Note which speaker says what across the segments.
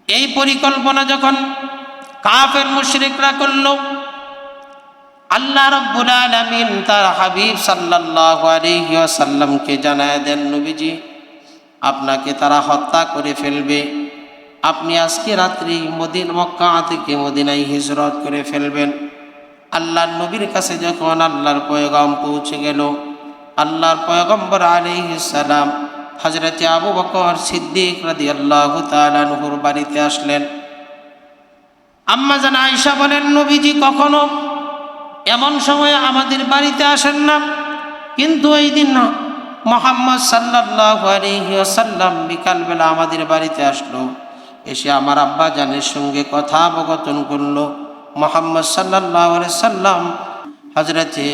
Speaker 1: এই পরিকল্পনা যখন কাফের মুশরিকরা করল, আল্লাহ রাব্বুল আলামিন তার হাবিব সাল্লাল্লাহু আলাইহি ওয়াসাল্লামকে জানায় দেন, নবীজি আপনাকে তারা হত্যা করে ফেলবে, আপনি আজকে রাত্রি মক্কা থেকে মদিনায় হিজরত করে ফেলবেন। আল্লাহর নবীর কাছে যখন আল্লাহর পয়গাম পৌঁছে গেল, আল্লাহর পয়গম্বর আলাইহিস সালাম হযরত আবু বকর সিদ্দিক রাদিয়াল্লাহু তাআলা আনহুর বাড়িতে আসলেন। আম্মা জান আয়েশা বলেন, নবীজি কখনো এমন সময় আমাদের বাড়িতে আসেন না, কিন্তু এই দিন না মুহাম্মদ সাল্লাল্লাহু আলাইহি ওয়াসাল্লাম বিকালবেলা আমাদের বাড়িতে আসলো, এসে আমার আব্বা জানের সঙ্গে কথা অবগতন করলো। মুহাম্মদ সাল্লাল্লাহু আলাইহি সাল্লাম হযরতে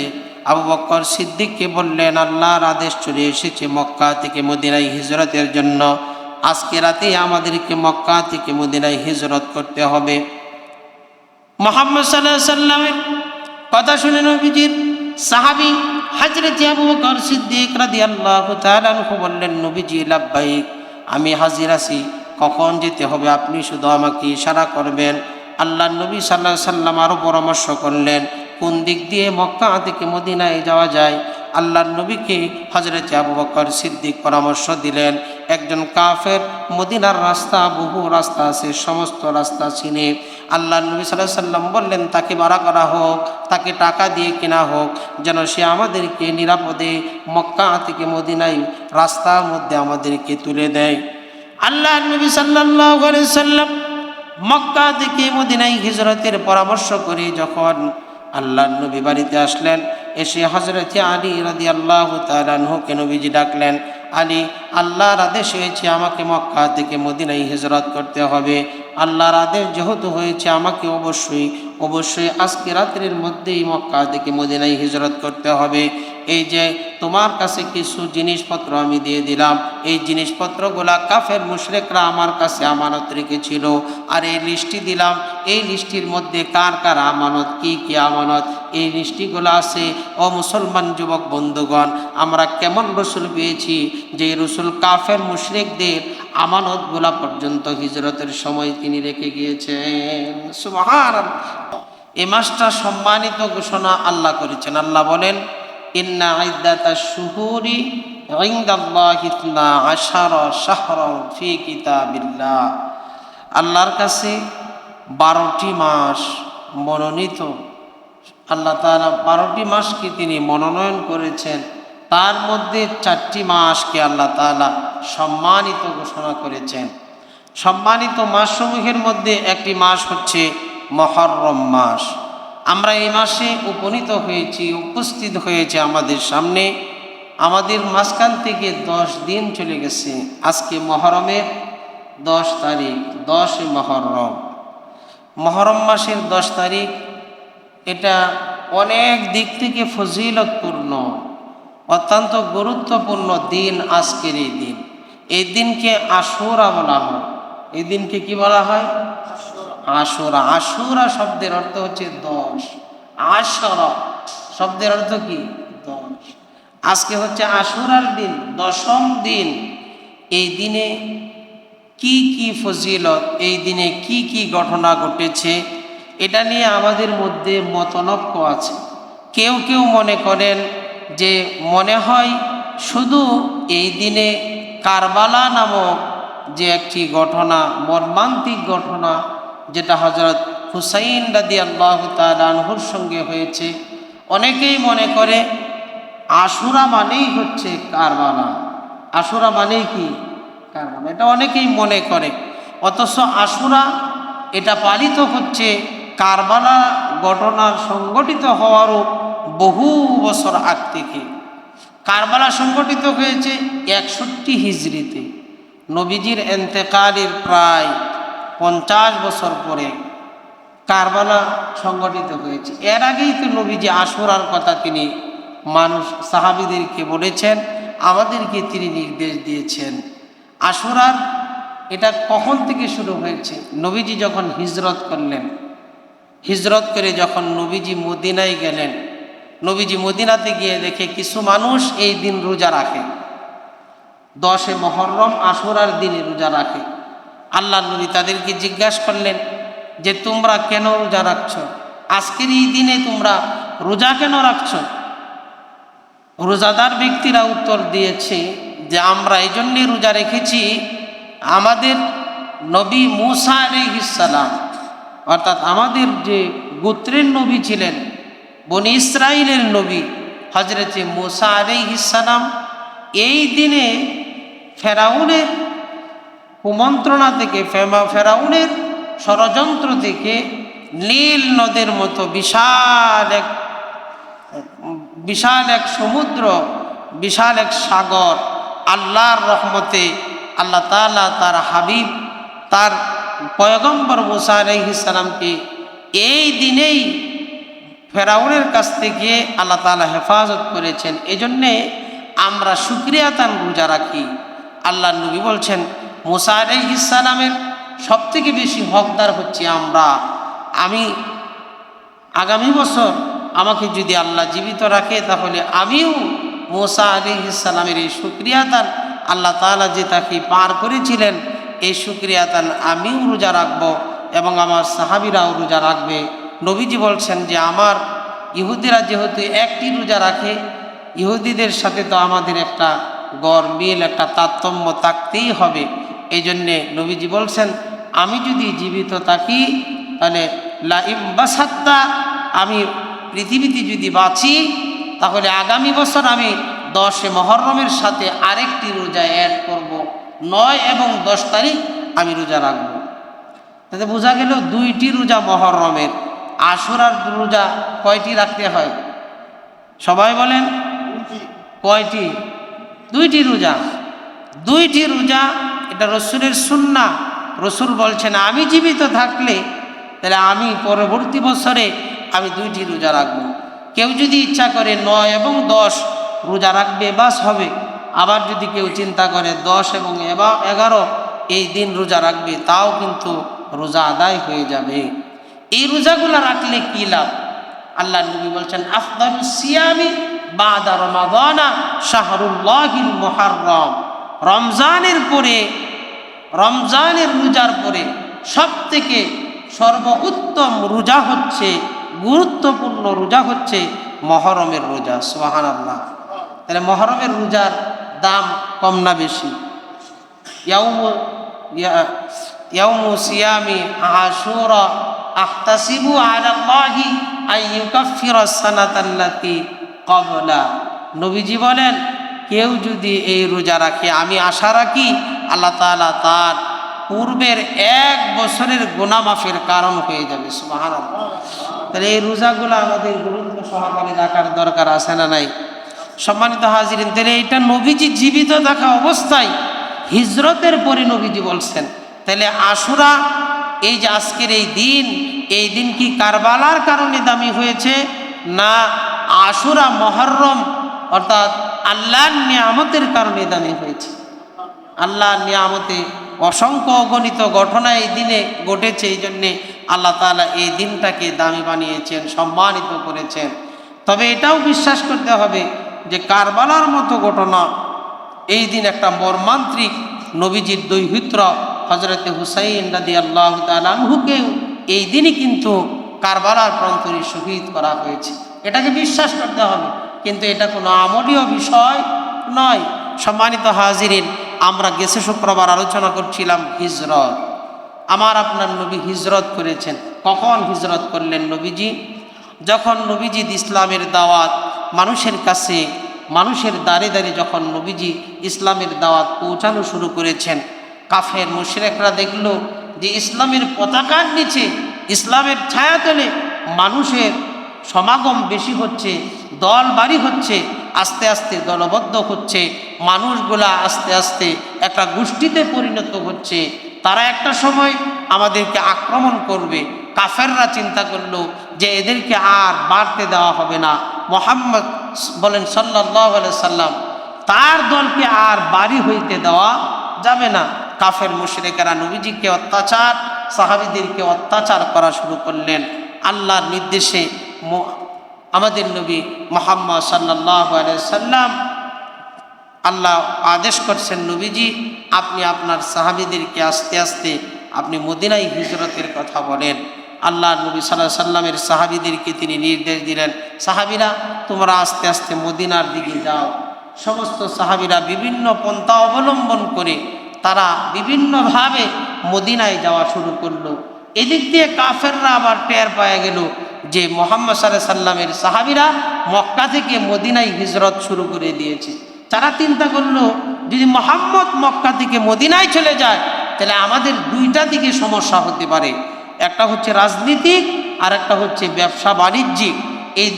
Speaker 1: আবু বকর সিদ্দিককে বললেন, আল্লাহর আদেশ চলে এসেছে মক্কা থেকে মদিনায় হিজরতের জন্য, আজকে রাতে আমাদেরকে মক্কা থেকে মদিনায় হিজরত করতে হবে। মুহাম্মদ সাল্লাল্লাহু আলাইহি সাল্লামের কথা শুনে নবীজির সাহাবী হযরত আবু বকর সিদ্দিক রাদিয়াল্লাহু তাআলা আনহু বললেন, নবীজি লাব্বাইক, আমি হাজির আছি, কখন যেতে হবে আপনি শুধু আমাকে ইশারা করবেন। আল্লাহর নবী সাল্লাল্লাহু আলাইহি সাল্লাম আরও পরামর্শ করলেন কোন দিক দিয়ে মক্কা থেকে মদিনায় যাওয়া যায়। আল্লাহর নবীকে হযরত আবু বকর সিদ্দিক পরামর্শ দিলেন, একজন কাফের মদিনার রাস্তা, বহু রাস্তা আছে, সমস্ত রাস্তা চিনে। আল্লাহর নবী সাল্লাল্লাহু আলাইহি সাল্লাম বললেন, তাকে ভাড়া করা হোক, তাকে টাকা দিয়ে কেনা হোক, যেন সে আমাদেরকে নিরাপদে মক্কা থেকে মদিনায় রাস্তার মধ্যে আমাদেরকে তুলে দেয়। আল্লাহর নবী সাল্লাল্লাহু আলাইহি সাল্লাম মক্কা থেকে মদিনায় হিজরতের পরামর্শ করে যখন আল্লাহর নবী বাড়িতে আসলেন, এসে হযরত আলী রাদিয়াল্লাহু তাআলা আনহুকে নবীজি ডাকলেন, আলী, আল্লাহর আদেশ হয়েছে আমাকে মক্কা থেকে মদিনায় হিজরত করতে হবে। আল্লাহর আদেশ যেহেতু হয়েছে আমাকে অবশ্যই আজকে রাত্রির মধ্যেই মক্কা থেকে মদিনায় হিজরত করতে হবে। এই যে তোমার কাছে কিছু জিনিসপত্র আমি দিয়ে দিলাম, এই জিনিসপত্রগুলা কাফের মুশরিকরা আমার কাছে আমানত রেখেছিল, আর এই লিস্টটি দিলাম, এই লিস্টির মধ্যে কার কার আমানত, কি কি আমানত, এই লিস্টিগুলো আছে। ও মুসলমান যুবক বন্ধুগণ, আমরা কেমন রসুল পেয়েছি যে রসুল কাফের মুশরিকদের আমানতগুলা পর্যন্ত হিজরতের সময় তিনি রেখে গিয়েছেন। সুবহানাল্লাহ। এই মাসটা সম্মানিত ঘোষণা আল্লাহ করেছেন। আল্লাহ বলেন, ইন্না ইদ্দাতাশ শুহুরি ইনদাল্লাহি 12 শাহরান ফি কিতাবিল্লাহ। আল্লাহর কাছে 12টি মাস মনোনীত, আল্লাহ তাআলা 12টি মাসকে তিনি মনোনয়ন করেছেন, তার মধ্যে 4টি মাসকে আল্লাহ তাআলা সম্মানিত ঘোষণা করেছেন। সম্মানিত মাসসমূহের মধ্যে একটি মাস হচ্ছে মুহররম মাস। আমরা এই মাসে উপস্থিত হয়েছে আমাদের সামনে। আমাদের মাঝখান থেকে 10 দিন চলে গেছে। আজকে মুহররমের 10 তারিখ, 10 মুহররম। মুহররম মাসের 10 তারিখ, এটা অনেক দিক থেকে ফজিলতপূর্ণ, অত্যন্ত গুরুত্বপূর্ণ দিন। আজকের এই দিন, এই দিনকে আশুরা বলা হয়। এই দিনকে কি বলা হয়? আশুরা। আশুরা শব্দের অর্থ হচ্ছে 10। আশরা শব্দের অর্থ কি? 10। আজকে হচ্ছে আশুরার দিন, 10ম দিন। এই দিনে কি কি ফজিলত, এই দিনে কি কি ঘটনা ঘটেছে, এটা নিয়ে আমাদের মধ্যে মতনৈক্য আছে। কেউ কেউ মনে করেন যে মনে হয় শুধু এই দিনে কারবালা নামক যে একটি ঘটনা, মর্মান্তিক ঘটনা, যেটা হযরত হুসাইন রাদিয়াল্লাহু তাআলা আনহুর সঙ্গে হয়েছে, অনেকেই মনে করে আশুরা মানেই হচ্ছে কারবালা। আশুরা মানেই কি? কারবালা। এটা অনেকেই মনে করে, অথচ আশুরা এটা পালিত হচ্ছে কারবালা ঘটনার সংঘটিত হওয়ারও বহু বছর আগ থেকে। কারবালা সংঘটিত হয়েছে 61 হিজরিতে, নবীজির ইন্তেকালের প্রায় 50 বছর পরে কারবালা সংঘটিত হয়েছে। এর আগেই তো নবীজি আশুরার কথা তিনি সাহাবীদেরকে বলেছেন, আমাদেরকে তিনি নির্দেশ দিয়েছেন। আশুরার এটা কখন থেকে শুরু হয়েছে? নবীজি যখন হিজরত করলেন, হিজরত করে যখন নবীজি মদিনায় গেলেন, নবীজি মদিনাতে গিয়ে দেখে কিছু মানুষ এই দিন রোজা রাখে, 10 মুহররম আশুরার দিনে রোজা রাখে। আল্লাহ নবী তাদেরকে জিজ্ঞাসা করলেন যে তোমরা কেন রোজা রাখছ, আজকের এই দিনে তোমরা রোজা কেন রাখছ? রোজাদার ব্যক্তিরা উত্তর দিয়েছে যে আমরা এই জন্যে রোজা রেখেছি, আমাদের নবী মূসা আলাইহিস সালাম অর্থাৎ আমাদের যে গোত্রের নবী ছিলেন, বনি ইসরাইলের নবী হযরতে মূসা আলাইহিস সালাম এই দিনে ফেরাউনের কুমন্ত্রণা থেকে, ফেরাউনের ষড়যন্ত্র থেকে নীল নদের মতো বিশাল এক সমুদ্র, বিশাল এক সাগর আল্লাহর রহমতে আল্লাহ তাআলা তার হাবিব, তার পয়গম্বর মূসা আলাইহিস সালামকে এই দিনেই ফেরাউনের কাছ থেকে আল্লাহ তাআলা হেফাজত করেছেন। এজন্যে আমরা শুকরিয়া তান রোজা রাখি। আল্লাহ নবী বলছেন মূসা আলাইহিস সালামের সবথেকে বেশি হকদার হচ্ছে আমরা। আমি আগামী বছর আমাকে যদি আল্লাহ জীবিত রাখে তাহলে আমিও মূসা আলাইহিস সালামের এই শুকরিয়া তান, আল্লাহ তাআলা যে তাকে পার করেছিলেন, এই শুকরিয়া তান আমিও রোজা রাখবো এবং আমার সাহাবীরাও রোজা রাখবে। নবীজি বলছেন যে আমার ইহুদিরা যেহেতু একটি রোজা রাখে, ইহুদিদের সাথে তো আমাদের একটা গড় মিল, একটা তারতম্য থাকতেই হবে। এই জন্যে নবীজি বলছেন আমি যদি জীবিত থাকি তাহলে লাইম বাসাত্তা, আমি পৃথিবীতে যদি বাঁচি তাহলে আগামী বছর আমি 10 মুহররমের সাথে আরেকটি রোজা অ্যাড করব, 9 এবং 10 তারিখ আমি রোজা রাখব। তাতে বোঝা গেল 2টি রোজা মুহররমের। আশুরার রোজা কয়টি রাখতে হয় সবাই বলেন? কয়টি? 2টি রোজা। 2টি রোজা, এটা রসুলের সুন্নাহ। রসুল বলছেন আমি জীবিত থাকলে তাহলে আমি পরবর্তী বছরে আমি 2টি রোজা রাখবো। কেউ যদি ইচ্ছা করে 9 এবং 10 রোজা রাখবে বাস হবে। আবার যদি কেউ চিন্তা করে 10 এবং 11 এই দিন রোজা রাখবে, তাও কিন্তু রোজা আদায় হয়ে যাবে। এই রোজাগুলো রাখলে কি লাভ? আল্লাহ নবী বলছেন আফদালুস সিয়ামি বাদা রমাদানা শাহরুল্লাহিল মুহাররম। রমজানের রোজার পরে সবথেকে সর্বোত্তম রোজা হচ্ছে, গুরুত্বপূর্ণ রোজা হচ্ছে মুহররমের রোজা। সুবহানাল্লাহ। তাহলে মুহররমের রোজার দাম কম না বেশি? ইয়াউমু সিয়ামি আশুরা আহতাসিবু আলাল্লাহি আইয়ুকাফিরাস সানাতাল্লাতী ক্বাবলা। নবীজি বলেন কেউ যদি এই রোজা রাখে, আমি আশা রাখি আল্লাহ তাআলা তার পূর্বের 1 বছরের গুনাহ মাফের কারণ হয়ে যাবে। সুবহানাল্লাহ। তাহলে এই রোজাগুলো আমাদের গুরুত্ব সহকারে রাখার দরকার আছে না নাই? সম্মানিত হাজিরিন, তাহলে এটা নবীজি জীবিত থাকা অবস্থায় হিজরতের পরে নবীজি বলছেন। তাহলে আশুরা, এই যে আজকের এই দিন কি কারবালার কারণে দামি হয়েছে, না আশুরা মুহররম অর্থাৎ আল্লাহর নিয়ামতের কারণে দামি হয়েছে? আল্লাহর নিয়ামতে অসংখ্য অগণিত ঘটনা এই দিনে ঘটেছে, এই জন্যে আল্লাহ তাআলা এই দিনটাকে দামি বানিয়েছেন, সম্মানিত করেছেন। তবে এটাও বিশ্বাস করতে হবে যে কারবালার মতো ঘটনা এই দিন একটা মর্মান্তিক, নবীজির দৌহিত্র হযরতে হুসাইন রাদিয়াল্লাহু তাআলা আনহুকেও এই দিনই কিন্তু কারবালার প্রান্তরে শহীদ করা হয়েছে। এটাকে বিশ্বাস করতে হবে, কিন্তু এটা কোনো আমলীয় বিষয় নয়। সম্মানিত হাজিরিন, আমরা গেছে শুক্রবার আলোচনা করছিলাম হিজরত। আমার আপনার নবী হিজরত করেছেন। কখন হিজরত করলেন নবীজি? যখন নবীজি ইসলামের দাওয়াত মানুষের কাছে, মানুষের দ্বারে দ্বারে যখন নবীজি ইসলামের দাওয়াত পৌঁছানো শুরু করেছেন, কাফের মুশরিকরা দেখল যে ইসলামের পতাকার নিচে, ইসলামের ছায়াতলে মানুষের সমাগম বেশি হচ্ছে, দল বাড়ি হচ্ছে, আস্তে আস্তে দলবদ্ধ হচ্ছে, মানুষগুলা আস্তে আস্তে একটা গোষ্ঠীতে পরিণত হচ্ছে। তারা একটা সময় আমাদেরকে আক্রমণ করবে। কাফেররা চিন্তা করলো যে এদেরকে আর বাড়তে দেওয়া হবে না। মুহাম্মদ বলেন সাল্লাল্লাহু আলাইহি সাল্লাম, তার দলকে আর বাড়ি হইতে দেওয়া যাবে না। কাফের মুশরিকেরা নবীজিকে অত্যাচার, সাহাবীদেরকে অত্যাচার করা শুরু করলেন। আল্লাহর নির্দেশে আমাদের নবী মুহাম্মদ সাল্লাল্লাহু আলাইহি সাল্লাম আল্লাহ আদেশ করছেন, নবীজি আপনি আপনার সাহাবীদেরকে আস্তে আস্তে আপনি মদিনায় হিজরতের কথা বলেন। আল্লাহ নবী সাল্লাল্লাহু আলাইহি সাল্লামের সাহাবীদেরকে তিনি নির্দেশ দিলেন, সাহাবীরা তোমরা আস্তে আস্তে মদিনার দিকে যাও। সমস্ত সাহাবীরা বিভিন্ন পন্থা অবলম্বন করে তারা বিভিন্নভাবে মদিনায় যাওয়া শুরু করলো। এদিক দিয়ে কাফেররা আবার টের পাওয়া গেল যে মুহাম্মদ সাল্লাল্লাহু আলাইহি সাল্লামের সাহাবীরা মক্কা থেকে মদিনায় হিজরত শুরু করে দিয়েছে। তারা চিন্তা করলো যদি মুহাম্মদ মক্কা থেকে মদিনায় চলে যায় তাহলে আমাদের দুইটা দিকে সমস্যা হতে পারে, একটা হচ্ছে রাজনীতিক আর একটা হচ্ছে ব্যবসা বাণিজ্যিক। এই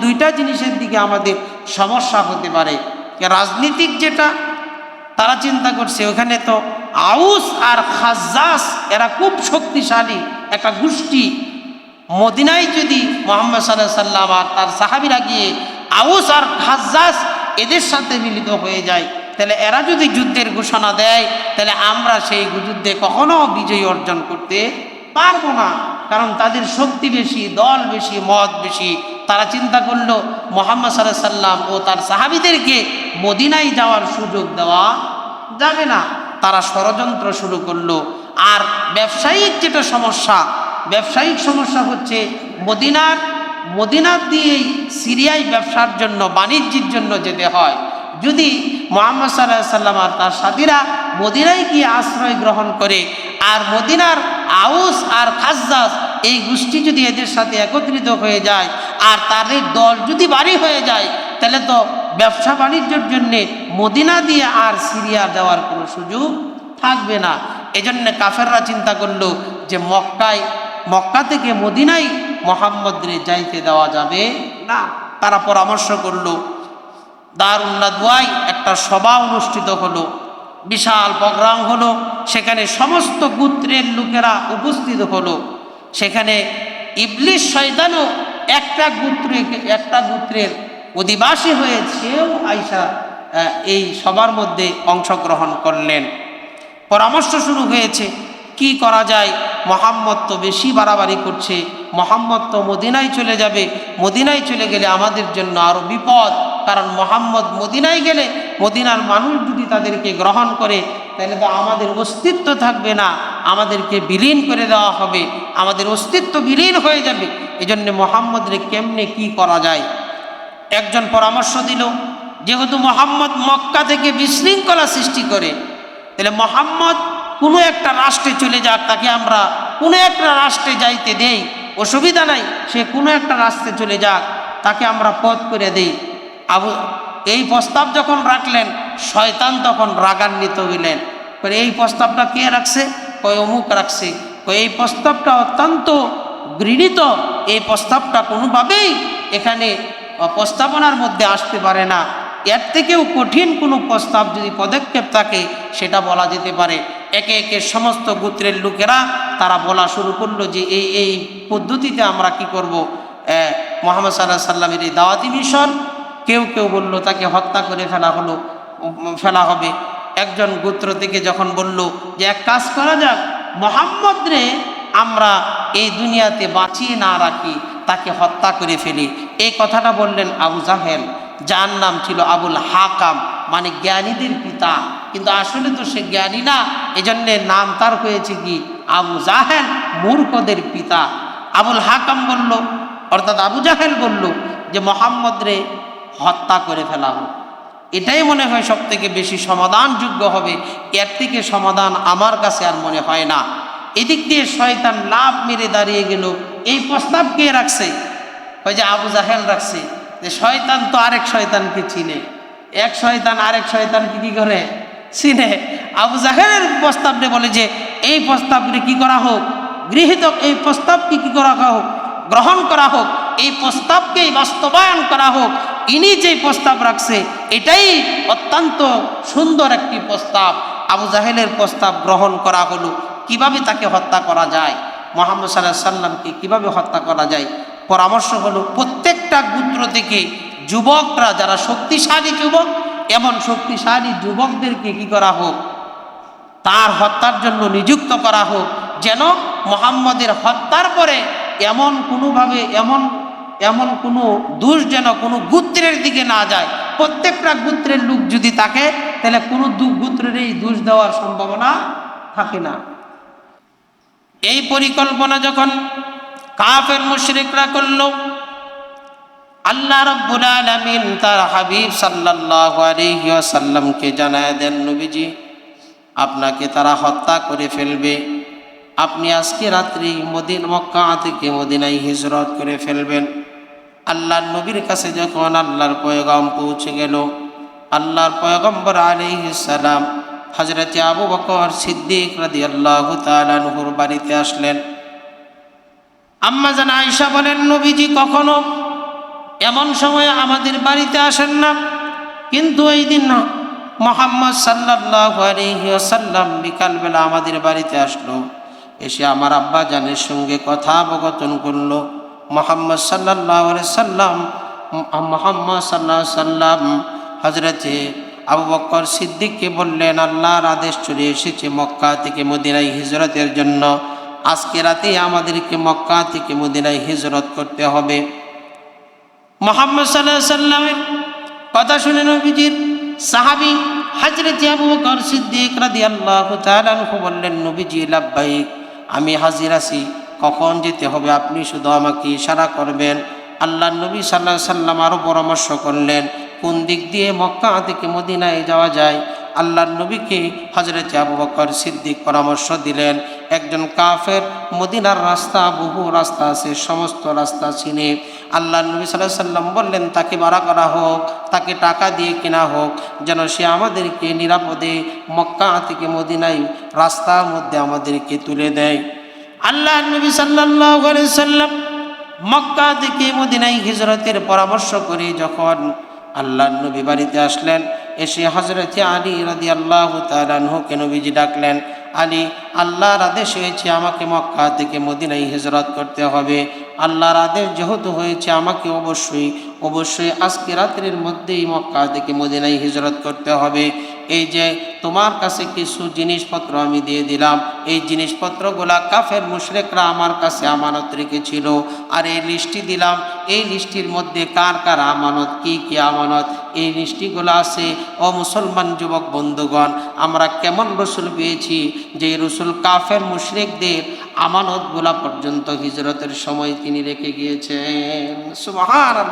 Speaker 1: দুইটা জিনিসের দিকে আমাদের সমস্যা হতে পারে। রাজনীতিক যেটা তারা চিন্তা করছে ওখানে তো আউস আর খাজ্জাজ এরা খুব শক্তিশালী একটা গোষ্ঠী। মদিনায় যদি মুহাম্মদ সাল্লাল্লাহু আলাইহি সাল্লাম আর তার সাহাবীরা গিয়ে আউস আর খাজ্জাজ এদের সাথে মিলিত হয়ে যায় তাহলে এরা যদি যুদ্ধের ঘোষণা দেয় তাহলে আমরা সেই যুদ্ধে কখনো বিজয় অর্জন করতে পারবো না, কারণ তাদের শক্তি বেশি, দল বেশি, মত বেশি। তারা চিন্তা করলো মুহাম্মদ সাল্লাল্লাহু আলাইহি সাল্লাম ও তার সাহাবীদেরকে মদিনায় যাওয়ার সুযোগ দেওয়া যাবে না। তারা ষড়যন্ত্র শুরু করলো। আর ব্যবসায়িক যেটা সমস্যা, ব্যবসায়িক সমস্যা হচ্ছে মদিনার দিয়েই সিরিয়ায় ব্যবসার জন্য বাণিজ্যের জন্য যেতে হয়। যদি মুহাম্মদ সাল্লাল্লাহু আলাইহি সাল্লাম আর তার সাথীরা মদিনায় গিয়ে আশ্রয় গ্রহণ করে আর মদিনার আউস আর খাজ্জাজ এই গোষ্ঠী যদি এদের সাথে একত্রিত হয়ে যায় আর তাদের দল যদি ভারী হয়ে যায় তাহলে তো ব্যবসা বাণিজ্যের জন্যে মদিনা দিয়ে আর সিরিয়া যাওয়ার কোনো সুযোগ থাকবে না। এজন্য কাফেররা চিন্তা করলো যে মক্কা থেকে মদিনায় মুহাম্মদরে যাইতে দেওয়া যাবে না। তারা পরামর্শ করলো, দারুন নাদওয়ায় একটা সভা অনুষ্ঠিত হলো, বিশাল প্রোগ্রাম হলো, সেখানে সমস্ত গোত্রের লোকেরা উপস্থিত হলো। সেখানে ইবলিস শয়তানও একটা গোত্রের অধিবাসী হয়েছেও আয়েশা এই সবার মধ্যে অংশগ্রহণ করলেন। পরামর্শ শুরু হয়েছে কি করা যায়, মুহাম্মদ তো বেশি বাড়াবাড়ি করছে, মুহাম্মদ তো মদিনায় চলে যাবে, মদিনায় চলে গেলে আমাদের জন্য আরও বিপদ, কারণ মুহাম্মদ মদিনায় গেলে মদিনার মানুষ যদি তাদেরকে গ্রহণ করে তাহলে তো আমাদের অস্তিত্ব থাকবে না, আমাদেরকে বিলীন করে দেওয়া হবে, আমাদের অস্তিত্ব বিলীন হয়ে যাবে। এজন্য মুহাম্মদরে কেমনে কি করা যায়। একজন পরামর্শ দিল, যেহেতু মুহাম্মদ মক্কা থেকে বিশৃঙ্খলা সৃষ্টি করে তাহলে মুহাম্মদ কোনো একটা রাষ্ট্রে চলে যাক, তাকে আমরা কোনো একটা রাষ্ট্রে যাইতে দেই, অসুবিধা নাই, সে কোনো একটা রাষ্ট্রে চলে যাক, তাকে আমরা পথ করে দেই। এই প্রস্তাব যখন রাখলেন শয়তান তখন রাগান্বিত হইলেন, এই প্রস্তাবটা কে রাখছে? কয় অমুক রাখছে। এই প্রস্তাবটা অত্যন্ত ঘৃণিত, এই প্রস্তাবটা কোনোভাবেই এখানে প্রস্তাবনার মধ্যে আসতে পারে না, এর থেকেও কঠিন কোনো প্রস্তাব যদি পদক্ষেপ থাকে সেটা বলা যেতে পারে। একে একে সমস্ত গোত্রের লোকেরা তারা বলা শুরু করলো যে এই পদ্ধতিতে আমরা কি করব, মুহাম্মদ সাল্লাল্লাহু আলাইহি সাল্লামের এই দাওয়াতি মিশন। কেউ কেউ বলল তাকে হত্যা করে ফেলা হবে। একজন গোত্র থেকে যখন বলল যে এক কাজ করা যাক, মুহাম্মদ রে আমরা এই দুনিয়াতে বাঁচিয়ে না রাখি, তাকে হত্যা করে ফেলি। এই কথাটা বললেন আবু জাহেল, যার নাম ছিল আবুল হাকাম, মানে জ্ঞানীদের পিতা, কিন্তু আসলে তো সে জ্ঞানী না, এজন্যে নাম তার হয়েছে কি আবু জাহেল, মূর্খদের পিতা। আবুল হাকাম বলল, অর্থাৎ আবু জাহেল বলল যে মুহাম্মদ রে হত্যা করে ফেলা হোক, এটাই মনে হয় সব থেকে বেশি সমাধানযোগ্য হবে, এর থেকে সমাধান আমার কাছে আর মনে হয় না। এদিক দিয়ে শয়তান লাভ মেরে দাঁড়িয়ে গেল। এই প্রস্তাব কে রাখছে? ওই যে আবু জাহেল রাখছে। যে শয়তান তো আরেক শয়তানকে চিনে, এক শয়তান আরেক শয়তানকে কি করে চিনে। আবু জাহেলের প্রস্তাবটা বলে যে এই প্রস্তাবকে কি করা হোক, গৃহীত, এই প্রস্তাবকে কি করা হোক, গ্রহণ করা হোক, এই প্রস্তাবকেই বাস্তবায়ন করা হোক। ইনি যে প্রস্তাব রাখছে এটাই অত্যন্ত সুন্দর একটি প্রস্তাব। আবু জাহেলের প্রস্তাব গ্রহণ করা হলো। কিভাবে তাকে হত্যা করা যায়, মুহাম্মদ সাল্লাল্লাহু আলাইহি সাল্লামকে কিভাবে হত্যা করা যায়, পরামর্শ হলো প্রত্যেকটা গোত্র থেকে যুবকরা, যারা শক্তিশালী যুবক, এমন শক্তিশালী যুবকদেরকে কি করা হোক, তার হত্যার জন্য নিযুক্ত করা হোক, যেন মুহাম্মদের হত্যার পরে এমন কোনো দোষ যেন কোনো গোত্রের দিকে না যায়, প্রত্যেকটা গোত্রের লোক যদি থাকে তাহলে কোনো গোত্রের এই দোষ দেওয়ার সম্ভাবনা থাকে না। এই পরিকল্পনা যখন কাফের মুশরিকরা করল, আল্লাহ রাব্বুল আলামিন তার হাবিব সাল্লাল্লাহু আলাইহি ওয়াসাল্লামকে জানায় দেন, নবীজি আপনাকে তারা হত্যা করে ফেলবে, আপনি আজকে রাত্রি মক্কা থেকে মদিনায় হিজরত করে ফেলবেন। আল্লাহর নবীর কাছে যখন আল্লাহর পয়গাম পৌঁছে গেল, আল্লাহর পয়গম্বর আলাইহিস সালাম হযরত আবু বকর সিদ্দিক রাদিয়াল্লাহু তাআলা আনহুর বাড়িতে আসলেন। আম্মা জান আয়েশা বলেন, নবীজি কখনো এমন সময় আমাদের বাড়িতে আসেন না, কিন্তু এই দিন না মুহাম্মদ সাল্লাল্লাহু আলাইহি ওয়াসাল্লাম বিকালবেলা আমাদের বাড়িতে আসলো, এসে আমার আব্বা জানের সঙ্গে কথাবকথন করলো। মুহাম্মদ সাল্লাল্লাহু আলাইহি সাল্লাম হযরতে আবু বকর সিদ্দিককে বললেন, আল্লাহর আদেশ চলে এসেছে মক্কা থেকে মদিনায় হিজরতের জন্য, আজকে রাতে আমাদেরকে মক্কা থেকে মদিনায় হিজরত করতে হবে। মুহাম্মদ সাল্লাল্লাহু আলাইহি সাল্লামের কথা শুনে নবীজির সাহাবী হযরত আবু বকর সিদ্দিক রাদিয়াল্লাহু তাআলা আনহু বললেন, নবীজি লাব্বাইক, আমি হাজির আছি, কখন যেতে হবে আপনি শুধু আমাকে ইশারা করবেন। আল্লাহর নবী সাল্লাল্লাহু আলাইহি সাল্লাম আরও পরামর্শ করলেন কোন দিক দিয়ে মক্কা থেকে মদিনায় যাওয়া যায়। আল্লাহর নবীকে হযরত আবু বকর সিদ্দিক পরামর্শ দিলেন, একজন কাফের মদিনার রাস্তা, বহু রাস্তা আছে, সমস্ত রাস্তা চিনে। আল্লাহর নবী সাল্লাল্লাহু আলাইহি সাল্লাম বললেন, তাকে ভাড়া করা হোক, তাকে টাকা দিয়ে কেনা হোক, যেন সে আমাদেরকে নিরাপদে মক্কা থেকে মদিনায় রাস্তার মধ্যে আমাদেরকে তুলে দেয়। আল্লাহর নবী সাল্লাল্লাহু আলাইহি সাল্লাম মক্কা থেকে মদিনায় হিজরতের পরামর্শ করে যখন আল্লাহর নবী বাড়িতে আসলেন, এসে হযরত আলী রাদিয়াল্লাহু তাআলা আনহুকে নবীজি ডাকলেন, আলী, আল্লাহর আদেশ হয়েছে আমাকে মক্কা থেকে মদিনায় হিজরত করতে হবে। আল্লাহর আদেশ যেহেতু হয়েছে আমাকে অবশ্যই আজকে রাতের মধ্যেই মক্কা থেকে মদিনায় হিজরত করতে হবে। এই যে তোমার কাছে কিছু জিনিসপত্র আমি দিয়ে দিলাম, এই জিনিসপত্রগুলা কাফের মুশরিকরা আমার কাছে আমানত রেখেছিল, আর এই লিস্টটি দিলাম, এই লিস্টির মধ্যে কার কার আমানত, কি কি আমানত, এই লিস্টিগুলো আছে। ও মুসলমান যুবক বন্ধুগণ, আমরা কেমন রসুল পেয়েছি যে রসুল কাফের মুশরিকদের আমানতগুলা পর্যন্ত হিজরতের সময় তিনি রেখে গিয়েছেন। সুবহানাল্লাহ,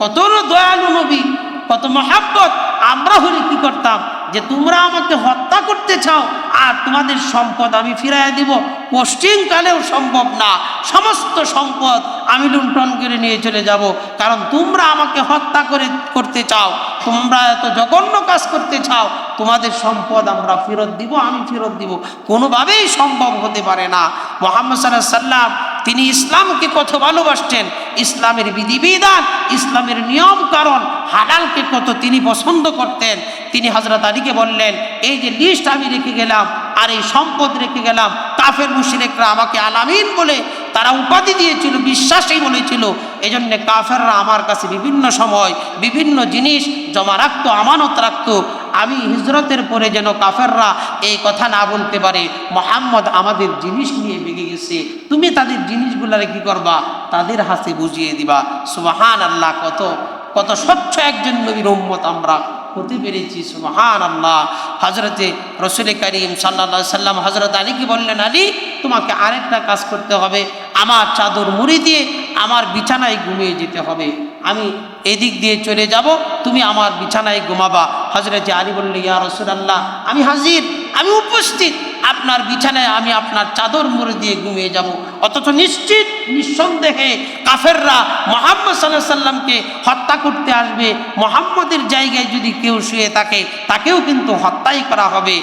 Speaker 1: কত দয়ালু নবী, কত মহাব্বত। আমরা হলে কি করতাম, যে তোমরা আমাকে হত্যা করতে চাও আর তোমাদের সম্পদ আমি ফিরাইয়া দিব, পশ্চিমকালেও সম্ভব না। সমস্ত সম্পদ আমি লুণ্ঠন করে নিয়ে চলে যাব, কারণ তোমরা আমাকে হত্যা করতে চাও, তোমরা এত জঘন্য কাজ করতে চাও, তোমাদের সম্পদ আমরা ফেরত দিব, আমি ফেরত দিব, কোনোভাবেই সম্ভব হতে পারে না। মুহাম্মদ সাল্লাল্লাহু আলাইহি সাল্লাম তিনি ইসলামকে কত ভালোবাসতেন, ইসলামের বিধিবিধান, ইসলামের নিয়ম কারণ, হালালকে কত তিনি পছন্দ করতেন। তিনি হযরত আলীকে বললেন, এই যে লিস্ট আমি রেখে গেলাম আর এই সম্পদ রেখে গেলাম, কাফের মুশরিকরা আমাকে আলামিন বলে তারা উপাধি দিয়েছিল, বিশ্বাসই বলেছিল। এই জন্যে কাফেররা আমার কাছে বিভিন্ন সময় বিভিন্ন জিনিস জমা রাখতো, আমানত রাখতো। আমি হিজরতের পরে যেন কাফেররা এই কথা না বলতে পারে মুহাম্মদ আমাদের জিনিস নিয়ে বেগে গেছে, তুমি তাদের জিনিসগুলারে কি করবা, তাদের হাতে বুঝিয়ে দিবা। সুবহানাল্লাহ, কত কত স্বচ্ছ একজন নবীর উম্মত আমরা হতে পেরেছি। সুবহানাল্লাহ। হযরতে রাসূল করিম সাল্লাল্লাহু আলাইহি সাল্লাম হযরত আলীকে বললেন, আলী, তোমাকে আরেকটা কাজ করতে হবে, আমার চাদর মুড়ি দিয়ে আমার বিছানায় ঘুমিয়ে যেতে হবে, আমি এদিক দিয়ে চলে যাব, তুমি আমার বিছানায় ঘুমাবা। হযরতে আলী বললেন, ইয়া রাসূলুল্লাহ, আমি হাজির, আমি উপস্থিত, আপনার বিছানায় আমি আপনার চাদর মুড়ি দিয়ে ঘুমিয়ে যাব। অথচ নিশ্চিত নিঃসন্দেহে কাফেররা মুহাম্মদ সাল্লাল্লাহু আলাইহি সাল্লামকে হত্যা করতে আসবে, মুহাম্মদের জায়গায় যদি কেউ শুয়ে থাকে তাকেও কিন্তু হত্যাই করা হবে।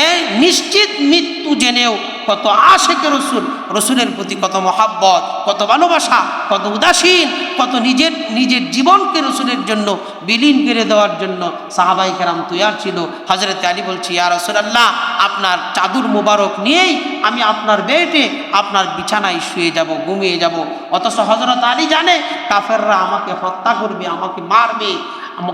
Speaker 1: এ নিশ্চিত মৃত্যু জেনেও কত আশিকে রসুলের প্রতি কত মহাব্বত, কত ভালোবাসা, কত উদাসীন, কত নিজের জীবনকে রসুলের জন্য বিলীন করে দেওয়ার জন্য সাহাবায়ে কেরাম তৈয়ার ছিল। হযরত আলী বলছি, ইয়া রাসূলুল্লাহ, আপনার চাদর মুবারক নিয়েই আমি আপনার বেডে আপনার বিছানায় শুয়ে যাব, ঘুমিয়ে যাব। অথচ হযরত আলী জানে কাফেররা আমাকে হত্যা করবে, আমাকে মারবে,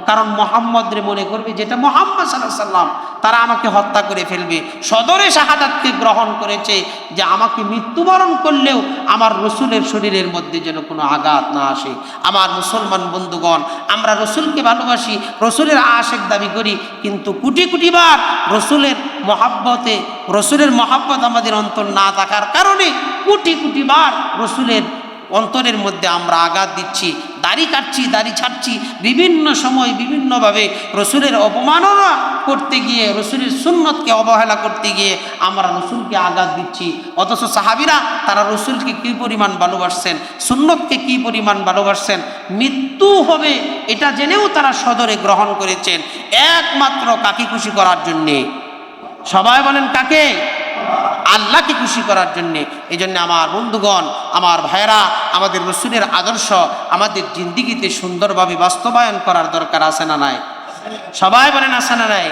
Speaker 1: কারণ মোহাম্মদরে মনে করবে যেটা মোহাম্মদ সাল্লাল্লাহু আলাইহি সাল্লাম, তারা আমাকে হত্যা করে ফেলবে। সদরে শাহাদাতকে গ্রহণ করেছে যে আমাকে মৃত্যুবরণ করলেও আমার রসুলের শরীরের মধ্যে যেন কোনো আঘাত না আসে। আমার মুসলমান বন্ধুগণ, আমরা রসুলকে ভালোবাসি, রসুলের আশেক দাবি করি, কিন্তু কোটি কোটি বার রসুলের মহাব্বত আমাদের অন্তর না থাকার কারণে কোটি কোটি বার রসুলের অন্তরের মধ্যে আমরা আঘাত দিচ্ছি, দাড়ি কাটছি, দাড়ি ছাড়ছি, বিভিন্ন সময় বিভিন্নভাবে রসুলের অপমাননা করতে গিয়ে, রসুলের সুন্নতকে অবহেলা করতে গিয়ে আমরা রসুলকে আঘাত দিচ্ছি। অথচ সাহাবীরা তারা রসুলকে কী পরিমাণ ভালোবাসছেন, সুন্নতকে কী পরিমাণ ভালোবাসছেন, মৃত্যু হবে এটা জেনেও তারা সদরে গ্রহণ করেছেন, একমাত্র কাকে খুশি করার জন্যে। সবাই বলেন কাকে? আল্লাহকে খুশি করার জন্যে। এই জন্য আমার বন্ধুগণ, আমার ভাইরা, আমাদের রসুলের আদর্শ আমাদের জিন্দিগিতে সুন্দরভাবে বাস্তবায়ন করার দরকার আছে না নাই? সবাই বলেন আছে না নাই?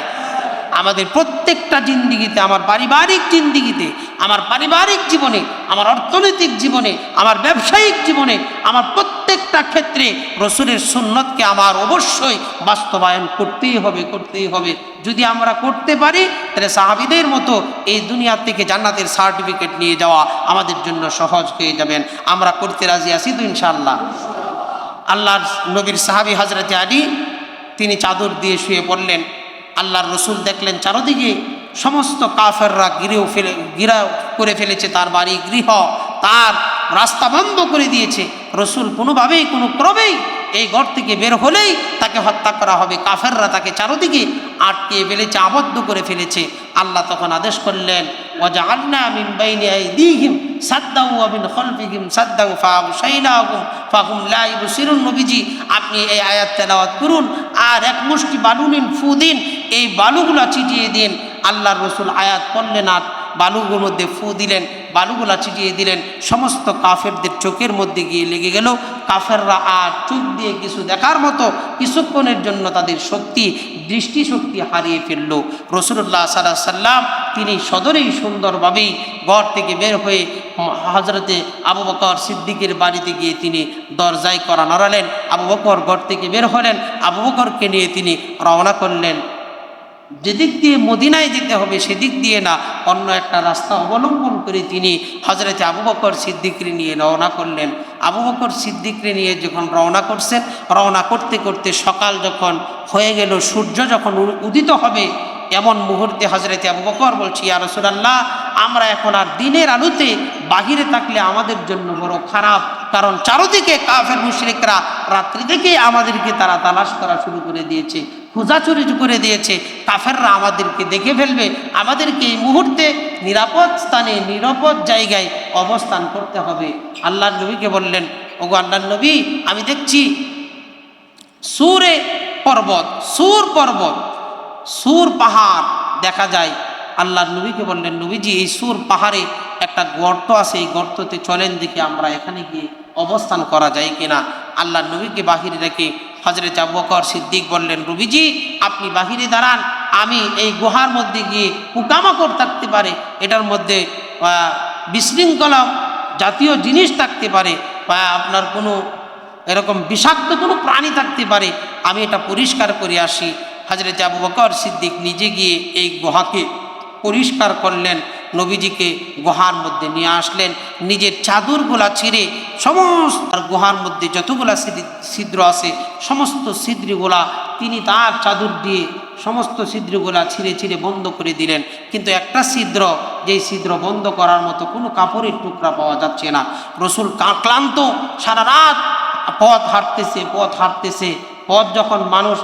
Speaker 1: আমাদের প্রত্যেকটা জিন্দিগিতে, আমার পারিবারিক জিন্দিগিতে, আমার পারিবারিক জীবনে, আমার অর্থনৈতিক জীবনে, আমার ব্যবসায়িক জীবনে, আমার প্রত্যেকটা ক্ষেত্রে রসুলের সুন্নতকে আমার অবশ্যই বাস্তবায়ন করতেই হবে। যদি আমরা করতে পারি তাহলে সাহাবীদের মতো এই দুনিয়া থেকে জান্নাতের সার্টিফিকেট নিয়ে যাওয়া আমাদের জন্য সহজ হয়ে যাবেন। আমরা করতে রাজি আছি তো ইনশাআল্লাহ? আল্লাহর নবীর সাহাবী হযরত আলী, তিনি চাদর দিয়ে শুয়ে পড়লেন। আল্লাহর রসুল দেখলেন চারদিকে সমস্ত কাফেররা ঘিরা করে ফেলেছে তার বাড়ি গৃহ, তার রাস্তা বন্ধ করে দিয়েছে। রসুল কোনোভাবেই কোনো ক্রমেই এই ঘর থেকে বের হলেই তাকে হত্যা করা হবে। কাফেররা তাকে চারদিকে আটকে ফেলেছে, আবদ্ধ করে ফেলেছে। আল্লাহ তখন আদেশ করলেন, ওয়াজআলনা মিন বাইনি আইদিহিম সাদ্দাও ওয়া মিন খালফিহিম সাদ্দাও ফাগশাইনাহুম ফাহুম লা ইবসিরুন। নবীজি আপনি এই আয়াত তেলাওয়াত করুন, আর এক মুষ্টি বালু নিন, ফু দিন, এই বালুগুলা ছিটিয়ে দিন। আল্লাহর রসুল আয়াত পড়লেন আর বালুগুলোর মধ্যে ফু দিলেন, বালুগুলা ছিটিয়ে দিলেন। সমস্ত কাফেরদের চোখের মধ্যে গিয়ে লেগে গেল। কাফেররা আর চোখ দিয়ে কিছু দেখার মতো কিছুক্ষণের জন্য তাদের দৃষ্টিশক্তি হারিয়ে ফেলল। রাসূলুল্লাহ সাল্লাল্লাহু আলাইহি সাল্লাম তিনি সদরেই সুন্দরভাবেই ঘর থেকে বের হয়ে হযরতে আবু বকর সিদ্দিকের বাড়িতে গিয়ে তিনি দরজায় কড়া নাড়ালেন। আবু বকর ঘর থেকে বের হলেন। আবু বকরকে নিয়ে তিনি রওনা করলেন। যেদিক দিয়ে মদিনায় যেতে হবে সেদিক দিয়ে না, অন্য একটা রাস্তা অবলম্বন করে তিনি হযরতে আবু বকর সিদ্দিককে নিয়ে রওনা করলেন। আবু বকর সিদ্দিককে নিয়ে যখন রওনা করছেন, রওনা করতে করতে সকাল যখন হয়ে গেল, সূর্য যখন উদিত হবে, এমন মুহূর্তে হযরতে আবু বকর বলছি, ইয়া রাসূলুল্লাহ, আমরা এখন আর দিনের আলোতে বাহিরে থাকলে আমাদের জন্য বড় খারাপ, কারণ চারদিকে কাফের মুশরিকরা রাত্রি থেকে আমাদেরকে তারা তালাশ করা শুরু করে দিয়েছে, খোঁজাচুরি করে দিয়েছে। কাফেররা আমাদেরকে দেখে ফেলবে, আমাদেরকে এই মুহূর্তে নিরাপদ স্থানে, নিরাপদ জায়গায় অবস্থান করতে হবে। আল্লাহর নবীকে বললেন, ওগো আল্লাহর নবী, আমি দেখছি সুর পাহাড় দেখা যায়। আল্লাহর নবীকে বললেন, নবীজি এই সুর পাহাড়ে একটা গর্ত আছে, এই গর্ততে চলেন দেখি আমরা এখানে গিয়ে অবস্থান করা যায় কিনা। আল্লাহর নবীকে বাহিরে রেখে হযরত আবু বকর সিদ্দিক বললেন, নবীজি আপনি বাহিরে দাঁড়ান, আমি এই গুহার মধ্যে গিয়ে পোকামাকড় থাকতে পারে, এটার মধ্যে বিশৃঙ্খলা জাতীয় জিনিস থাকতে পারে, বা আপনার কোনো এরকম বিষাক্ত কোনো প্রাণী থাকতে পারে, আমি এটা পরিষ্কার করে আসি। হযরত আবু বকর সিদ্দিক নিজে গিয়ে এই গুহাকে পরিষ্কার করলেন, নবীজিকে গুহার মধ্যে নিয়ে আসলেন। নিজের চাদরগুলা ছিঁড়ে সমস্ত গুহার মধ্যে যতগুলা ছিদ্র আছে সমস্ত ছিদ্রগুলা তিনি তার চাদর দিয়ে সমস্ত ছিদ্রগুলা ছিঁড়ে বন্ধ করে দিলেন। কিন্তু একটা ছিদ্র, যেই ছিদ্র বন্ধ করার মতো কোনো কাপড়ের টুকরা পাওয়া যাচ্ছে না। রাসূল ক্লান্ত, সারা রাত পথ হাঁটতেছে। পথ যখন মানুষ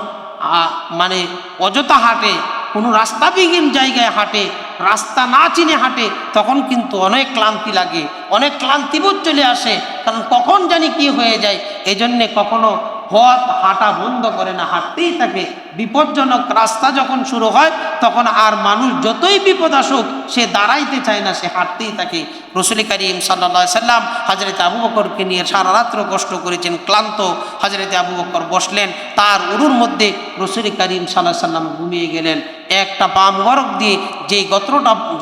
Speaker 1: মানে অযথা হাঁটে, কোনো রাস্তাবিহীন জায়গায় হাঁটে, রাস্তা না চিনে হাঁটে, তখন কিন্তু অনেক ক্লান্তি লাগে, অনেক ক্লান্তিবোধ চলে আসে, কারণ কখন জানি কি হয়ে যায়। এই জন্যে কখনো পথ হাঁটা বন্ধ করে না, হাঁটতেই থাকে। বিপজ্জনক রাস্তা যখন শুরু হয় তখন আর মানুষ যতই বিপদ আসুক সে দাঁড়াইতে চায় না, সে হাঁটতেই থাকে। রাসূল করিম সাল্লাল্লাহু আলাইহি সাল্লাম হযরত আবু বকরকে নিয়ে সারা রাত্র কষ্ট করেছেন, ক্লান্ত। হযরত আবু বকর বসলেন, তার উরুর মধ্যে রাসূল করিম সাল্লাল্লাহু আলাইহি সাল্লাম ঘুমিয়ে গেলেন। একটা পা মুবারক দিয়ে যেই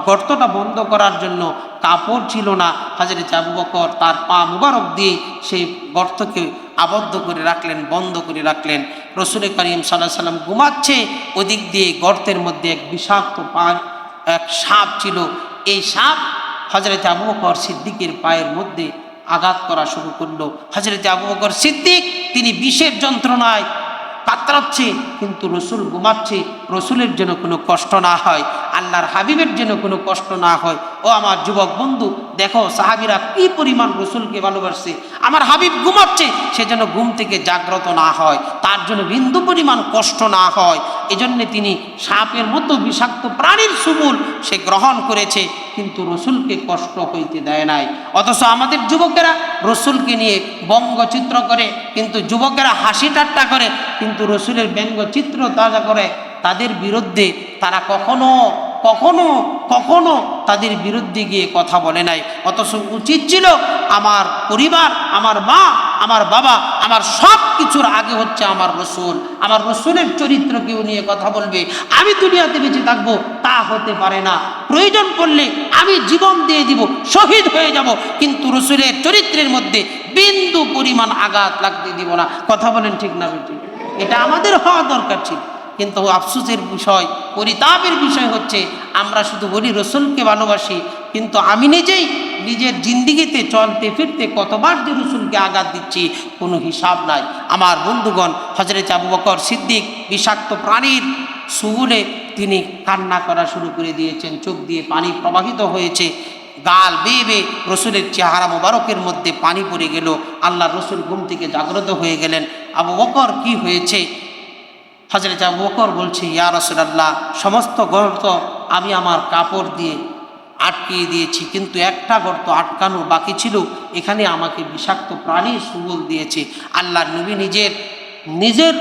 Speaker 1: গর্তটা বন্ধ করার জন্য কাপড় ছিল না, হযরত আবু বকর তার পা মুবারক দিয়ে সেই গর্তকে আবদ্ধ করে রাখলেন, বন্ধ করে রাখলেন। রসুল করিম সাল্লাল্লাহু আলাইহি সাল্লাম ঘুমাচ্ছে, ওদিক দিয়ে গর্তের মধ্যে এক বিষাক্ত এক সাপ ছিল। এই সাপ হযরত আবু বকর সিদ্দিকের পায়ের মধ্যে আঘাত করা শুরু করলো। হযরত আবু বকর সিদ্দিক তিনি বিষের যন্ত্রণায় কাতরাচ্ছে, কিন্তু রসুল ঘুমাচ্ছে, রসুলের যেন কোনো কষ্ট না হয়, আল্লাহর হাবিবের যেন কোনো কষ্ট না হয়। ও আমার যুবক বন্ধু, দেখো সাহাবীরা কি পরিমাণ রসুলকে ভালোবাসছে। আমার হাবিব ঘুমাচ্ছে, সে যেন ঘুম থেকে জাগ্রত না হয়, তার জন্য বিন্দু পরিমাণ কষ্ট না হয়, এজন্য তিনি সাপের মতো বিষাক্ত প্রাণীর সুমূল সে গ্রহণ করেছে, কিন্তু রসুলকে কষ্ট হইতে দেয় নাই। অথচ আমাদের যুবকেরা রসুলকে নিয়ে ব্যঙ্গচিত্র করে, কিন্তু যুবকেরা হাসি ঠাট্টা করে, কিন্তু রসুলের ব্যঙ্গচিত্র তাজা করে, তাদের বিরুদ্ধে তারা কখনো কখনো কখনো তাদের বিরুদ্ধে গিয়ে কথা বলে নাই। অথচ উচিত ছিল আমার পরিবার, আমার মা, আমার বাবা, আমার সব কিছুর আগে হচ্ছে আমার রসুল। আমার রসুলের চরিত্রকেও নিয়ে কথা বলবে। আমি দুনিয়াতে বেঁচে থাকবো তা হতে পারে না, প্রয়োজন পড়লে আমি জীবন দিয়ে দিব, শহীদ হয়ে যাব, কিন্তু রসুলের চরিত্রের মধ্যে বিন্দু পরিমাণ আঘাত লাগতে দিব না। কথা বলেন ঠিক না বেটি? এটা আমাদের হওয়া দরকার ছিল, কিন্তু আফসোসের বিষয়, পরিতাপের বিষয় হচ্ছে আমরা শুধু বলি রসুলকে ভালোবাসি, কিন্তু আমি নিজেই নিজের জিন্দিগিতে চলতে ফিরতে কতবার যে রসুলকে আঘাত দিচ্ছি কোনো হিসাব নাই। আমার বন্ধুগণ, হযরত আবু বকর সিদ্দিক বিষাক্ত প্রাণীর সুগুলে তিনি কান্না করা শুরু করে দিয়েছেন, চোখ দিয়ে পানি প্রবাহিত হয়েছে, গাল বেয়ে বেয়ে রসুলের চেহারা মোবারকের মধ্যে পানি পড়ে গেল। আল্লাহ রসুল ঘুম থেকে জাগ্রত হয়ে গেলেন। আবু বকর কি হয়েছে? হযরত আবু বকর বলছে, ইয়া রাসূলুল্লাহ, সমস্ত গর্ত আমি আমার কাপড় দিয়ে আটকিয়ে দিয়েছি, কিন্তু একটা গর্ত আটকানোর বাকি ছিল, এখানে আমাকে বিষাক্ত প্রাণী সুবল দিয়েছে। আল্লাহর নবী নিজের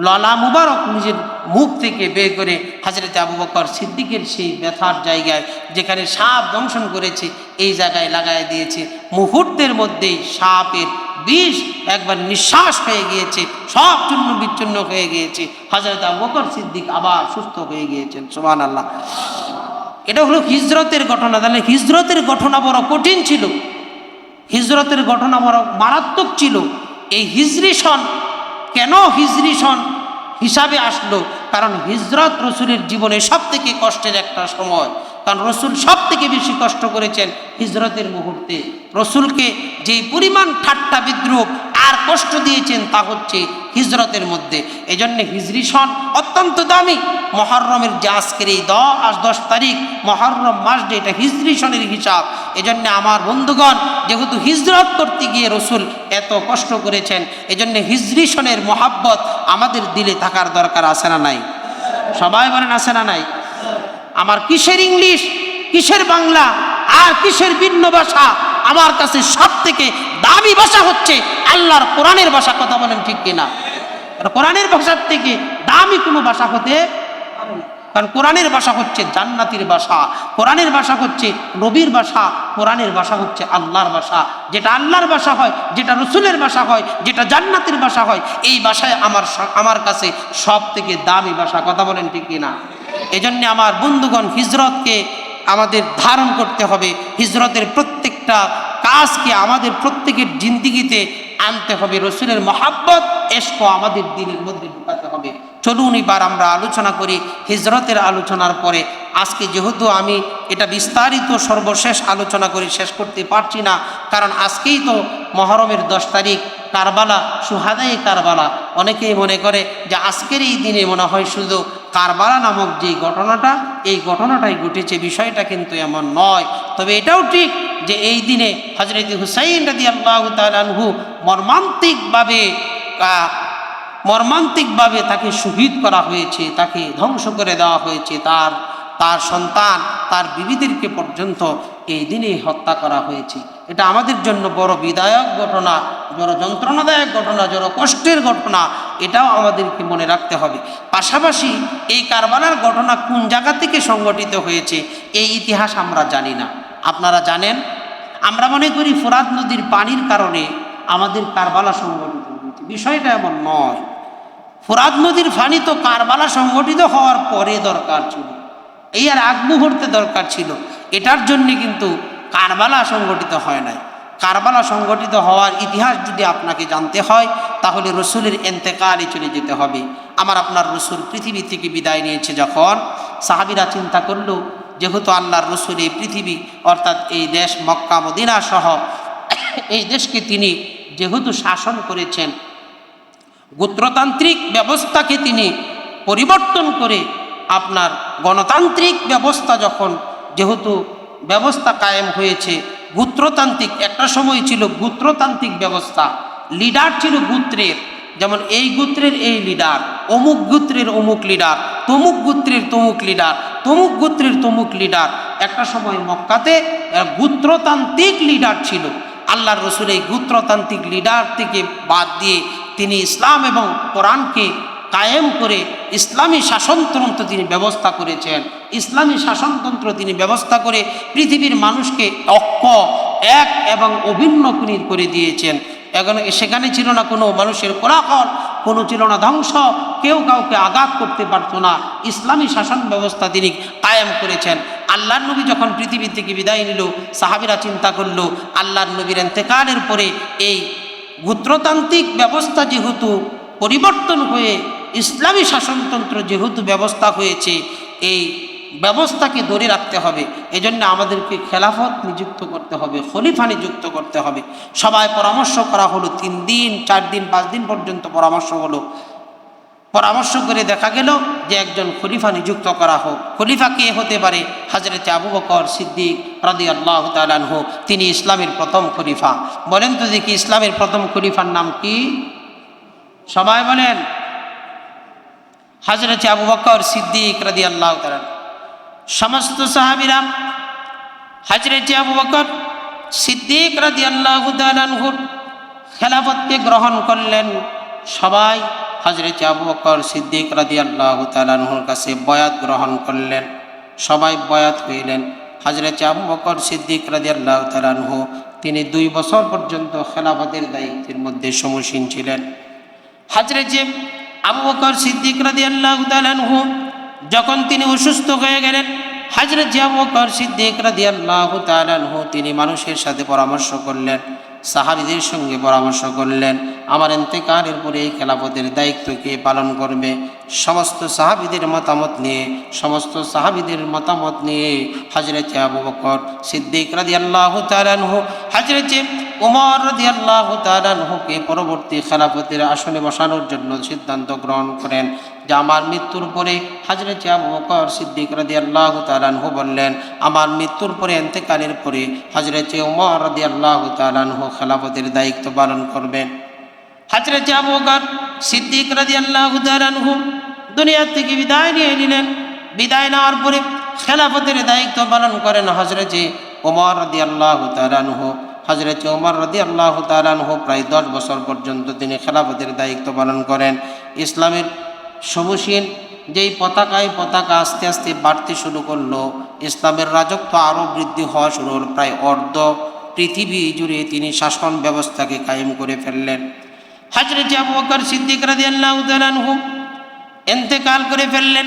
Speaker 1: ললা মুবারক নিজের মুখ থেকে বের করে হযরত আবু বকর সিদ্দিকের সেই ব্যথার জায়গায়, যেখানে সাপ দংশন করেছে, এই জায়গায় লাগায় দিয়েছে। মুহূর্তের মধ্যেই সাপের বিষ একবার নিঃশ্বাস হয়ে গিয়েছে, সব চূর্ণ বিচ্ছিন্ন হয়ে গিয়েছে। হযরত আবু বকর সিদ্দিক আবার সুস্থ হয়ে গিয়েছেন। সুবহানাল্লাহ। এটা হলো হিজরতের ঘটনা। তাহলে হিজরতের ঘটনা বড় কঠিন ছিল, হিজরতের ঘটনা বড় মারাত্মক ছিল। এই হিজরি সন কেন হিজরি সন হিসাবে আসলো? কারণ হিজরত রসুলের জীবনে সব থেকে কষ্টের একটা সময়, কারণ রসুল সব থেকে বেশি কষ্ট করেছেন হিজরতের মুহূর্তে। রসুলকে যেই পরিমাণ ঠাট্টা বিদ্রুপ আর কষ্ট দিয়েছেন তা হচ্ছে হিজরতের মধ্যে। এজন্য হিজরি সন অত্যন্ত দামি। মহররমের যে আজকের এই 10 তারিখ মহররম মাস, যে এটা হিজরি সনের হিসাব। এজন্য আমার বন্ধুগণ, যেহেতু হিজরত করতে গিয়ে রসুল এত কষ্ট করেছেন, এজন্য হিজরি সনের মহাব্বত আমাদের দিলে থাকার দরকার আছে না নাই? সবাই বলেন আছে না নাই? আমার কিসের ইংলিশ, কিসের বাংলা, আর কিসের ভিন্ন ভাষা, আমার কাছে সব থেকে দামি ভাষা হচ্ছে আল্লাহর কোরআনের ভাষা। কথা বলেন ঠিক কিনা? কোরআনের ভাষার থেকে দামি কোনো ভাষা হতে পারে না। কারণ কোরআনের ভাষা হচ্ছে জান্নাতের ভাষা, কোরআনের ভাষা হচ্ছে নবীর ভাষা, কোরআনের ভাষা হচ্ছে আল্লাহর ভাষা। যেটা আল্লাহর ভাষা হয়, যেটা রসুলের ভাষা হয়, যেটা জান্নাতের ভাষা হয়, এই ভাষায় আমার কাছে সব থেকে দামি ভাষা। কথা বলেন ঠিক কিনা? এজন্য আমার বন্ধুগণ, হিজরতকে আমাদের ধারণ করতে হবে, হিজরতের প্রত্যেকটা কাজকে আমাদের প্রত্যেকের জিন্দিগিতে আনতে হবে, রসুলের মহাব্বত এশক আমাদের দিলের মধ্যে ঢুকাতে হবে। চলুন এবার আমরা আলোচনা করি হিজরতের আলোচনার পরে। আজকে যেহেতু আমি এটা বিস্তারিত সর্বশেষ আলোচনা করে শেষ করতে পারছি না, কারণ আজকেই তো মহরমের 10 তারিখ, কারবালা, সুহাদায়ে কারবালা। অনেকেই মনে করে যে আজকের এই দিনে মনে হয় শুধু কারবালা নামক যে ঘটনাটা, এই ঘটনাটাই ঘটেছে। বিষয়টা কিন্তু এমন নয়। তবে এটাও ঠিক যে এই দিনে হযরত হুসাইন রাদিয়াল্লাহু তাআলা আনহু মর্মান্তিকভাবে তাকে শহীদ করা হয়েছে, তাকে ধ্বংস করে দেওয়া হয়েছে। তার সন্তান, তার বিবিদেরকে পর্যন্ত এই দিনে হত্যা করা হয়েছে। এটা আমাদের জন্য বড় বিদায়ক ঘটনা, বড় যন্ত্রণাদায়ক ঘটনা, বড় কষ্টের ঘটনা। এটাও আমাদেরকে মনে রাখতে হবে। পাশাপাশি এই কারবালার ঘটনা কোন জায়গা থেকে সংগঠিত হয়েছে এই ইতিহাস আমরা জানি না। আপনারা জানেন? আমরা মনে করি ফোরাত নদীর পানির কারণে আমাদের কারবালা সংগঠিত হয়েছে। বিষয়টা এমন নয়। ফোরাত নদীর পানি তো কারবালা সংগঠিত হওয়ার পরে দরকার ছিল, এই আর আগ মুহূর্তে দরকার ছিল। এটার জন্যে কিন্তু কারবালা সংগঠিত হয় নাই। কারবালা সংগঠিত হওয়ার ইতিহাস যদি আপনাকে জানতে হয়, তাহলে রসুলের ইন্তেকালে চলে যেতে হবে। আমার আপনার রসুল পৃথিবী থেকে বিদায় নিয়েছে যখন সাহাবীরা চিন্তা করলো, যেহেতু আল্লাহর রসুল এই পৃথিবী অর্থাৎ এই দেশ মক্কা মদিনা সহ এই দেশকে তিনি যেহেতু শাসন করেছেন, গোত্রতান্ত্রিক ব্যবস্থাকে তিনি পরিবর্তন করে আপনার গণতান্ত্রিক ব্যবস্থা যখন যেহেতু ব্যবস্থা কায়েম হয়েছে, গোত্রতান্ত্রিক একটা সময় ছিল গোত্রতান্ত্রিক ব্যবস্থা, লিডার ছিল গোত্রের, যেমন এই গোত্রের এই লিডার, অমুক গোত্রের অমুক লিডার, তমুক গোত্রের তমুক লিডার, তমুক গোত্রের তমুক লিডার। একটা সময় মক্কাতে গোত্রতান্ত্রিক লিডার ছিল। আল্লাহর রসুল এই গোত্রতান্ত্রিক লিডার থেকে বাদ দিয়ে তিনি ইসলাম এবং কোরআনকে কায়েম করে ইসলামী শাসনতন্ত্র তিনি ব্যবস্থা করেছেন। ইসলামী শাসনতন্ত্র তিনি ব্যবস্থা করে পৃথিবীর মানুষকে ঐক্য, এক এবং অভিন্ন করে দিয়েছেন। এখন সেখানে ছিল না কোনো মানুষের কোলাহল, কোনো ছিল না ধ্বংস, কেউ কাউকে আঘাত করতে পারতো না। ইসলামী শাসন ব্যবস্থা তিনি কায়েম করেছেন। আল্লাহর নবী যখন পৃথিবী থেকে বিদায় নিল, সাহাবীরা চিন্তা করলো আল্লাহর নবীর ইন্তেকালের পরে এই গোত্রতান্ত্রিক ব্যবস্থা যেহেতু পরিবর্তন হয়ে ইসলামী শাসনতন্ত্র যেহেতু ব্যবস্থা হয়েছে, এই ব্যবস্থাকে ধরে রাখতে হবে। এজন্য আমাদেরকে খেলাফত নিযুক্ত করতে হবে, খলিফা নিযুক্ত করতে হবে। সবাই পরামর্শ করা হলো, 3 দিন 4 দিন 5 দিন পর্যন্ত পরামর্শ হলো। পরামর্শ করে দেখা গেল যে একজন খলিফা নিযুক্ত করা হোক। খলিফা কে হতে পারে? হযরত আবু বকর সিদ্দিক রাদিয়াল্লাহু তাআলা আনহু, তিনি ইসলামের প্রথম খলিফা। বলেন তো দেখি ইসলামের প্রথম খলিফার নাম কি? সবাই বলেন। হযরত আবু বকর সিদ্দিক রাদিয়াল্লাহু তাআলা। সমস্ত সাহাবীরা হযরত আবু বকর সিদ্দিক রাদিয়াল্লাহু তাআলা আনহুর খেলাফতকে গ্রহণ করলেন। সবাই হযরত আবু বকর সিদ্দিক রাদিয়াল্লাহু তাআলা আনহুর কাছে বয়াত গ্রহণ করলেন। সবাই বয়াত হইলেন। হযরত আবু বকর সিদ্দিক রাদিয়াল্লাহু তাআলা আনহু তিনি 2 বছর পর্যন্ত খেলাফতের দায়িত্বের মধ্যে সম্মুখীন ছিলেন। হযরত আবু বকর সিদ্দিক রাদিয়াল্লাহু তাআলা আনহু যখন তিনি অসুস্থ হয়ে গেলেন, হযরত আবু বকর সিদ্দিক রাদিয়াল্লাহু তাআলা আনহু তিনি মানুষের সাথে পরামর্শ করলেন, সাহাবীদের সঙ্গে পরামর্শ করলেন, আমার ইন্তেকালের পরে এই খেলাফতের দায়িত্ব কে পালন করবে? সমস্ত সাহাবীদের মতামত নিয়ে হযরত আবু বকর সিদ্দিক রাদিয়াল্লাহু তাআলা আনহু হযরত ওমর রাদিয়াল্লাহু তাআলা আনহুকে পরবর্তী খেলাফতের আসনে বসানোর জন্য সিদ্ধান্ত গ্রহণ করেন। যে আমার মৃত্যুর পরে হযরত আবু বকর সিদ্দিক রাদিয়াল্লাহু তাআলা আনহু বললেন, আমার মৃত্যুর পরে ইন্তেকালের পরে হযরত ওমর রাদিয়াল্লাহু তাআলা আনহু খেলাফতের দায়িত্ব পালন করবেন। হযরত আবু বকর সিদ্দিক রাদিয়াল্লাহু তাআলা আনহু দুনিয়া থেকে বিদায় নিয়ে নিলেন। বিদায় নেওয়ার পরে খেলাফতের দায়িত্ব পালন করেন হযরত ওমর রাদিয়াল্লাহু তাআলা আনহু। হযরত ওমর রাদিয়াল্লাহু তাআলা আনহু প্রায় 10 বছর পর্যন্ত তিনি খেলাফতের দায়িত্ব পালন করেন। ইসলামের সমসীন যেই পতাকা আস্তে আস্তে বাড়তে শুরু করলো, ইসলামের রাজত্ব আরও বৃদ্ধি হওয়া শুরু হল। প্রায় অর্ধ পৃথিবী জুড়ে তিনি শাসন ব্যবস্থাকে কায়েম করে ফেললেন। হযরত আবু বকর সিদ্দিক রাদিয়াল্লাহু তাআলা আনহু ইন্তেকাল করে ফেললেন।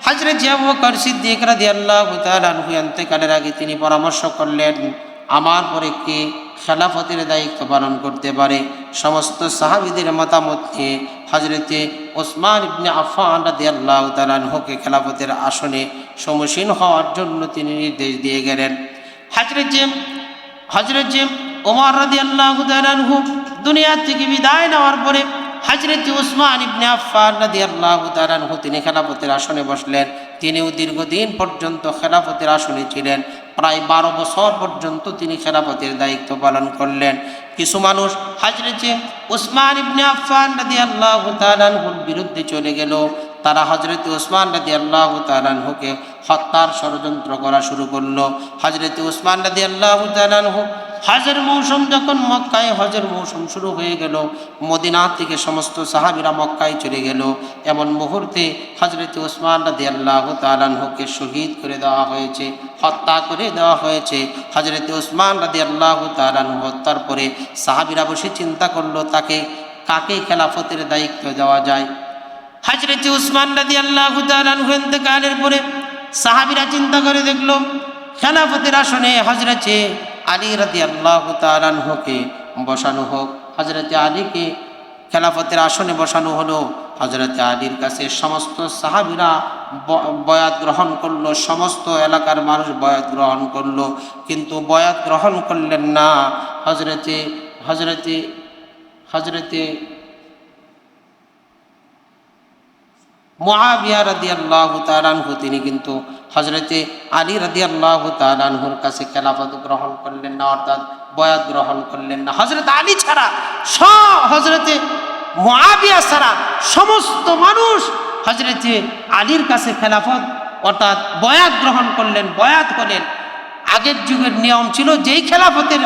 Speaker 1: হযরত আবু বকর সিদ্দিক রাদিয়াল্লাহু তাআলা আনহু ইন্তেকালের আগে তিনি পরামর্শ করলেন, আমার পরে কে খেলাফতের দায়িত্ব পালন করতে পারে? সমস্ত সাহাবীদের মতামত নিয়ে হযরত ওসমান ইবনে আফফান রাদিয়াল্লাহু তাআলা আনহুকে খেলাফতের আসনে সম্মুখীন হওয়ার জন্য তিনি নির্দেশ দিয়ে গেলেন। হযরত ওমর রাদিয়াল্লাহু তাআলা আনহু দুনিয়া থেকে বিদায় নেওয়ার পরে হযরত ওসমান ইবনে আফফান রাদিয়াল্লাহু তাআলা আনহু তিনি খেলাফতের আসনে বসলেন। তিনিও দীর্ঘদিন পর্যন্ত খেলাফতের আসনে ছিলেন। প্রায় 12 বছর পর্যন্ত তিনি খেলাফতের দায়িত্ব পালন করলেন। কিছু মানুষ হযরত ওসমান ইবনে আফফান রাদিয়াল্লাহু তাআলা আনহুর বিরুদ্ধে চলে গেল। তারা হযরত ওসমান রাদিয়াল্লাহু তাআলা আনহুকে হত্যার ষড়যন্ত্র করা শুরু করলো। হযরত ওসমান রাদিয়াল্লাহু তাআলা আনহু হজের মৌসুম যখন মক্কায় হজের মৌসুম শুরু হয়ে গেল, মদিনা থেকে সমস্ত সাহাবীরা মক্কায় চলে গেল। এমন মুহূর্তে হযরত ওসমান রাদিয়াল্লাহু তাআলা আনহুকে শহীদ করে দেওয়া হয়েছে, হত্যা করে দেওয়া হয়েছে। হযরত ওসমান রাদিয়াল্লাহু তাআলা আনহু হত্যার পরে সাহাবীরা বসে চিন্তা করলো তাকে কাকে খেলাফতের দায়িত্ব দেওয়া যায়। হযরত ওসমান রাদিয়াল্লাহু তাআলা আনহু ইন্তেকালের পরে সাহাবীরা চিন্তা করে দেখলো খেলাফতের আসনে হযরত আলী রাদিয়াল্লাহু তাআলা আনহুকে বসানো হোক। হযরত আলীকে খেলাফতের আসনে বসানো হলো। হযরত আলীর কাছে সমস্ত সাহাবীরা বয়াত গ্রহণ করলো, সমস্ত এলাকার মানুষ বয়াত গ্রহণ করলো, কিন্তু বয়াত গ্রহণ করলেন না হযরতে মুআবিয়া রাদিয়াল্লাহু তাআলা আনহু, তিনি কিন্তু হযরতে আলী রাদিয়াল্লাহু তাআলা আনহুর কাছে খেলাফত গ্রহণ করলেন না, অর্থাৎ বয়াত গ্রহণ করলেন না। হযরত আলী ছাড়া হযরতে মুআবিয়া ছাড়া সমস্ত মানুষ হযরতে আলীর কাছে খেলাফত অর্থাৎ বয়াত গ্রহণ করলেন, বয়াত করলেন। আগের যুগের নিয়ম ছিল যেই খেলাফতের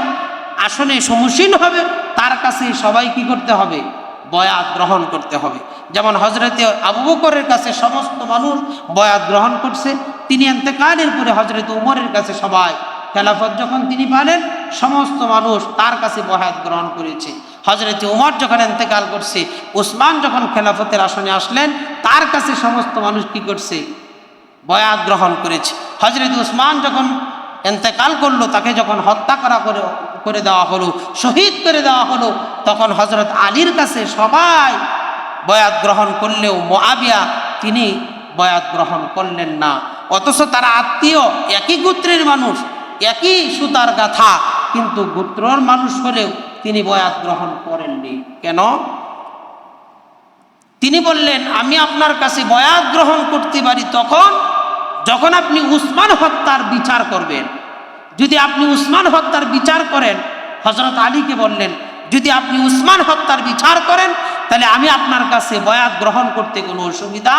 Speaker 1: আসনে সমুসীন হবে তার কাছে সবাই কি করতে হবে? বয়াত গ্রহণ করতে হবে। যেমন হযরতে আবু বকরের কাছে সমস্ত মানুষ বয়াত গ্রহণ করছে, তিনি ইন্তেকালের পরে হযরতে উমরের কাছে সবাই, খেলাফত যখন তিনি পালেন সমস্ত মানুষ তার কাছে বয়াত গ্রহণ করেছে। হযরতে উমর যখন ইন্তেকাল করছে, উসমান যখন খেলাফতের আসনে আসলেন তার কাছে সমস্ত মানুষ কি করছে? বয়াত গ্রহণ করেছে। হযরতে উসমান যখন ইন্তেকাল করলো, তাকে যখন হত্যা করে দেওয়া হলো, শহীদ করে দেওয়া হলো, তখন হযরত আলীর কাছে সবাই বয়াত গ্রহণ করলেও মুআবিয়া তিনি বয়াত গ্রহণ করলেন না। অথচ তারা আত্মীয়, একই গোত্রের মানুষ, একই সুতার গাথা, কিন্তু গোত্রর মানুষ হলেও তিনি বয়াত গ্রহণ করেননি। কেন? তিনি বললেন, আমি আপনার কাছে বয়াত গ্রহণ করতে পারি যখন আপনি উসমান হত্যার বিচার করবেন। যদি আপনি উসমান হত্যার বিচার করেন, হযরত আলীকে বললেন, যদি আপনি উসমান হত্যার বিচার করেন তাহলে আমি আপনার কাছে বয়াত গ্রহণ করতে কোনো অসুবিধা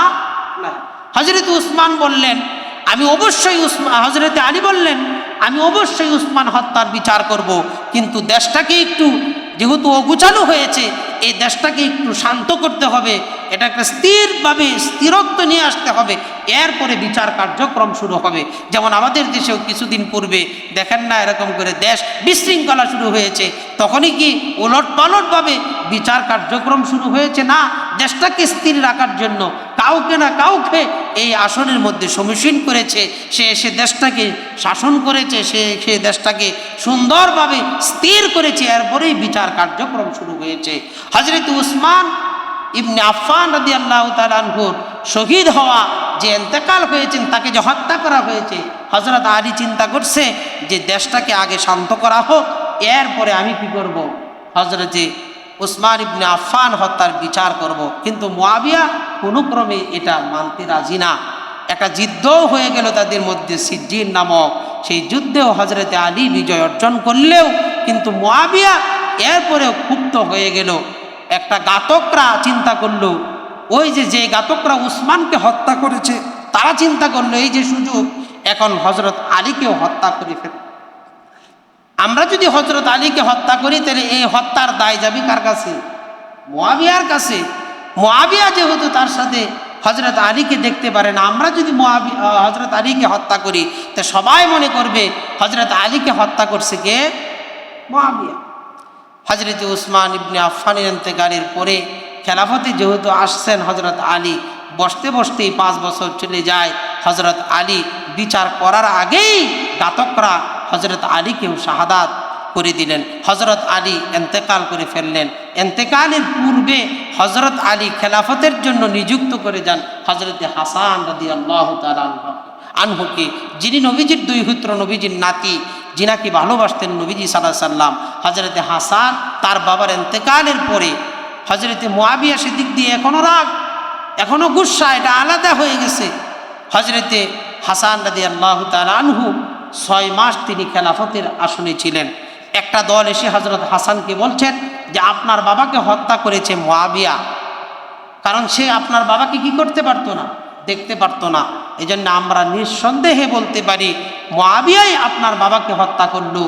Speaker 1: নাই। হযরত উসমান বললেন, আমি অবশ্যই হযরত আলী বললেন, আমি অবশ্যই উসমান হত্যার বিচার করব, কিন্তু দেশটাকে একটু, যেহেতু অগুছালো হয়েছে, এই দেশটাকে একটু শান্ত করতে হবে, এটা একটা স্থিরভাবে স্থিরত্ব নিয়ে আসতে হবে, এরপরে বিচার কার্যক্রম শুরু হবে। যেমন আমাদের দেশেও কিছুদিন পূর্বে দেখেন না, এরকম করে দেশ বিশৃঙ্খলা শুরু হয়েছে, তখনই কি উলটপালটভাবে বিচার কার্যক্রম শুরু হয়েছে? না, দেশটাকে স্থির রাখার জন্য কাউকে না কাউকে এই আসনের মধ্যে সমীসীন করেছে, সে এসে দেশটাকে শাসন করেছে, সে দেশটাকে সুন্দরভাবে স্থির করেছে, এরপরেই বিচার কার্যক্রম শুরু হয়েছে। হযরত উসমান ইবনে আফফান রাদিয়াল্লাহু তাআলা আনহুর শহীদ হওয়া, যে ইন্তেকাল হয়েছেন, তাকে যে হত্যা করা হয়েছে, হযরত আলী চিন্তা করছে যে দেশটাকে আগে শান্ত করা হোক, এরপরে আমি কি করব? হযরতে উসমান ইবনে আফফান হত্যার বিচার করব। কিন্তু মুআবিয়া কোনো ক্রমে এটা মানতে রাজি না। একটা যুদ্ধও হয়ে গেল তাদের মধ্যে, সিজ্জিন নামক সেই যুদ্ধেও হযরতে আলী বিজয় অর্জন করলেও কিন্তু মুআবিয়া এরপরেও ক্ষুব্ধ হয়ে গেল। একটা ঘাতকরা চিন্তা করলো, ওই যে ঘাতকরা উসমানকে হত্যা করেছে, তারা চিন্তা করলো এই যে সুযোগ, এখন হযরত আলীকেও হত্যা করে ফেল। আমরা যদি হযরত আলীকে হত্যা করি তাহলে এই হত্যার দায় যাবে কার কাছে? মুআবিয়ার কাছে। মুআবিয়া যেহেতু তার সাথে হযরত আলীকে দেখতে পারে না, আমরা যদি হযরত আলীকে হত্যা করি তা সবাই মনে করবে হযরত আলীকে হত্যা করছে কে? মুআবিয়া। হযরত উসমান ইবনে আফফানের ইন্তেকালের পরে খেলাফতে যেহেতু আসছেন হযরত আলী, বসতে বসতেই 5 বছর চলে যায়। হযরত আলী বিচার করার আগেই ঘাতকরা হযরত আলীকেও শাহাদাত করে দিলেন। হযরত আলী ইন্তেকাল করে ফেললেন। ইন্তেকালের পূর্বে হযরত আলী খেলাফতের জন্য নিযুক্ত করে যান হযরত হাসান রাদিয়াল্লাহু তাআলা আনহুকে, যিনি নবীজির 2 পুত্র, নবীজির নাতি, যিনাকে ভালোবাসতেন নবীজি সাল্লাল্লাহু আলাইহি সাল্লাম। হযরত হাসান তার বাবার ইন্তেকালের পরে হযরত মুআবিয়া সেদিক দিয়ে এখনো রাগ, এখনো গুসা, এটা আলাদা হয়ে গেছে। হযরত হাসান রাদিয়াল্লাহু তাআলা আনহু 6 মাস তিনি খেলাফতের আসনে ছিলেন। একটা দল এসে হযরত হাসানকে বলছেন যে আপনার বাবাকে হত্যা করেছে মুআবিয়া, কারণ সে আপনার বাবাকে কি করতে পারতো না? দেখতে পারতো না। এই জন্য আমরা নিঃসন্দেহে বলতে পারি মুআবিয়াই আপনার বাবাকে হত্যা করলো।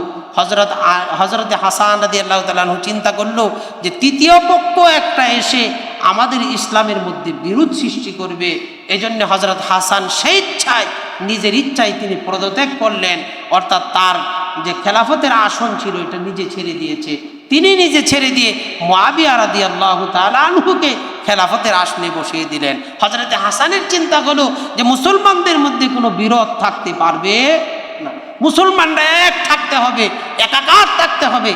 Speaker 1: হযরত হাসান রাদিয়াল্লাহু তাআলা আনহু চিন্তা করলো যে তৃতীয় পক্ষ একটা এসে আমাদের ইসলামের মধ্যে বিরোধ সৃষ্টি করবে। এজন্য হযরত হাসান স্বেচ্ছায়, নিজের ইচ্ছায় তিনি পদত্যাগ করলেন, অর্থাৎ তার যে খেলাফতের আসন ছিল এটা নিজে ছেড়ে দিয়েছে। তিনি নিজে ছেড়ে দিয়ে মুআবিয়া রাদিয়াল্লাহু তাআলা আনহুকে খেলাফতের আসনে বসিয়ে দিলেন। হযরত হাসানের চিন্তা হলো যে মুসলমানদের মধ্যে কোনো বিরোধ থাকতে পারবে না, মুসলমানরা এক থাকতে হবে, একাকার থাকতে হবে।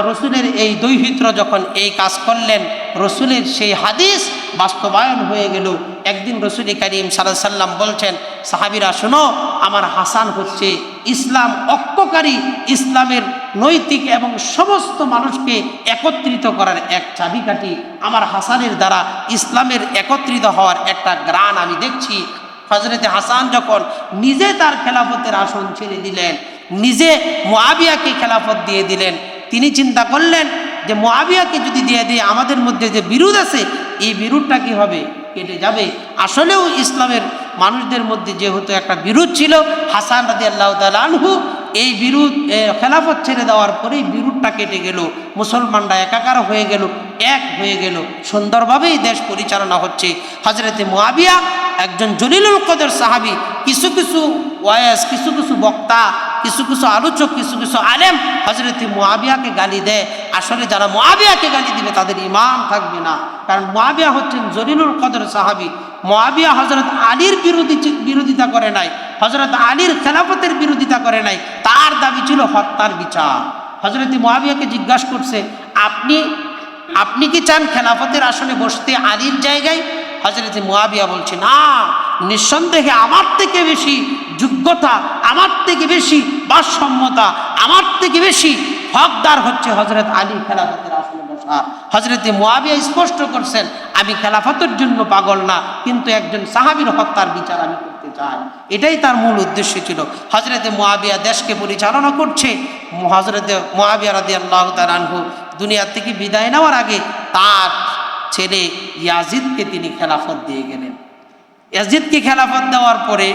Speaker 1: রসুলের এই দৌহিত্র যখন এই কাজ করলেন, রসুলের সেই হাদিস বাস্তবায়ন হয়ে গেল। একদিন রসুল করিম সাল্লাল্লাহু আলাইহি সাল্লাম বলছেন, সাহাবীরা শোনো, আমার হাসান হচ্ছে ইসলাম ঐক্যকারী, ইসলামের নৈতিক এবং সমস্ত মানুষকে একত্রিত করার এক চাবিকাঠি। আমার হাসানের দ্বারা ইসলামের একত্রিত হওয়ার একটা গ্রাণ আমি দেখছি। হযরতে হাসান যখন নিজে তার খেলাফতের আসন ছেড়ে দিলেন, নিজে মুআবিয়াকে খেলাফত দিয়ে দিলেন, তিনি চিন্তা করলেন যে মুআবিয়াকে যদি দিয়ে দিয়ে আমাদের মধ্যে যে বিরোধ আছে, এই বিরোধটা কি হবে? কেটে যাবে। আসলেও ইসলামের মানুষদের মধ্যে যেহেতু একটা বিরোধ ছিল, হাসান রাদিয়াল্লাহু তাআলা আনহু এই বিরোধ খেলাফত ছেড়ে দেওয়ার পরেই বিরোধটা কেটে গেল, মুসলমানরা একাকার হয়ে গেল, এক হয়ে গেল, সুন্দরভাবেই দেশ পরিচালনা হচ্ছে। হযরতে মুআবিয়া একজন জলিলুল কদর সাহাবী, কিছু কিছু ওয়াইজ, কিছু কিছু বক্তা, কিছু কিছু আলোচক, কিছু কিছু আলেম হযরতে মুআবিয়াকে গালি দেয়। আসলে যারা মুআবিয়াকে গালি দিবে তাদের ঈমান থাকবে না, কারণ মুআবিয়া হচ্ছেন জলিলুল কদর সাহাবী। মুআবিয়া হযরত আলীর বিরোধিতা করে নাই, হযরত আলীর খেলাফতের বিরোধিতা করে নাই, তার দাবি ছিল হত্যার বিচার। হযরতে মুআবিয়াকে জিজ্ঞাসা করছে, আপনি কি চান খেলাফতের আসনে বসতে আলীর জায়গায়? হযরতে মুআবিয়া বলছে, না, নিঃসন্দেহে আমার থেকে বেশি যোগ্যতা, আমার থেকে বেশি বাসসম্মতা, আমার থেকে বেশি হকদার হচ্ছে হযরত আলী খেলাফতের আসনে বসা। হযরতে মুআবিয়া স্পষ্ট করছেন, আমি খেলাফতের জন্য পাগল না, কিন্তু একজন সাহাবীর হত্যার বিচার আমি করতে চাই। এটাই তার মূল উদ্দেশ্য ছিল। হযরতে মুআবিয়া দেশকে পরিচালনা করছে। হযরতে মুআবিয়া রাদিয়াল্লাহু তাআলা আনহু দুনিয়া থেকে বিদায় নেওয়ার আগে তার ছেলে ইয়াজিদকে তিনি খেলাফত দিয়ে গেলেন। ইয়াজিদকে খেলাফত দেওয়ার পরে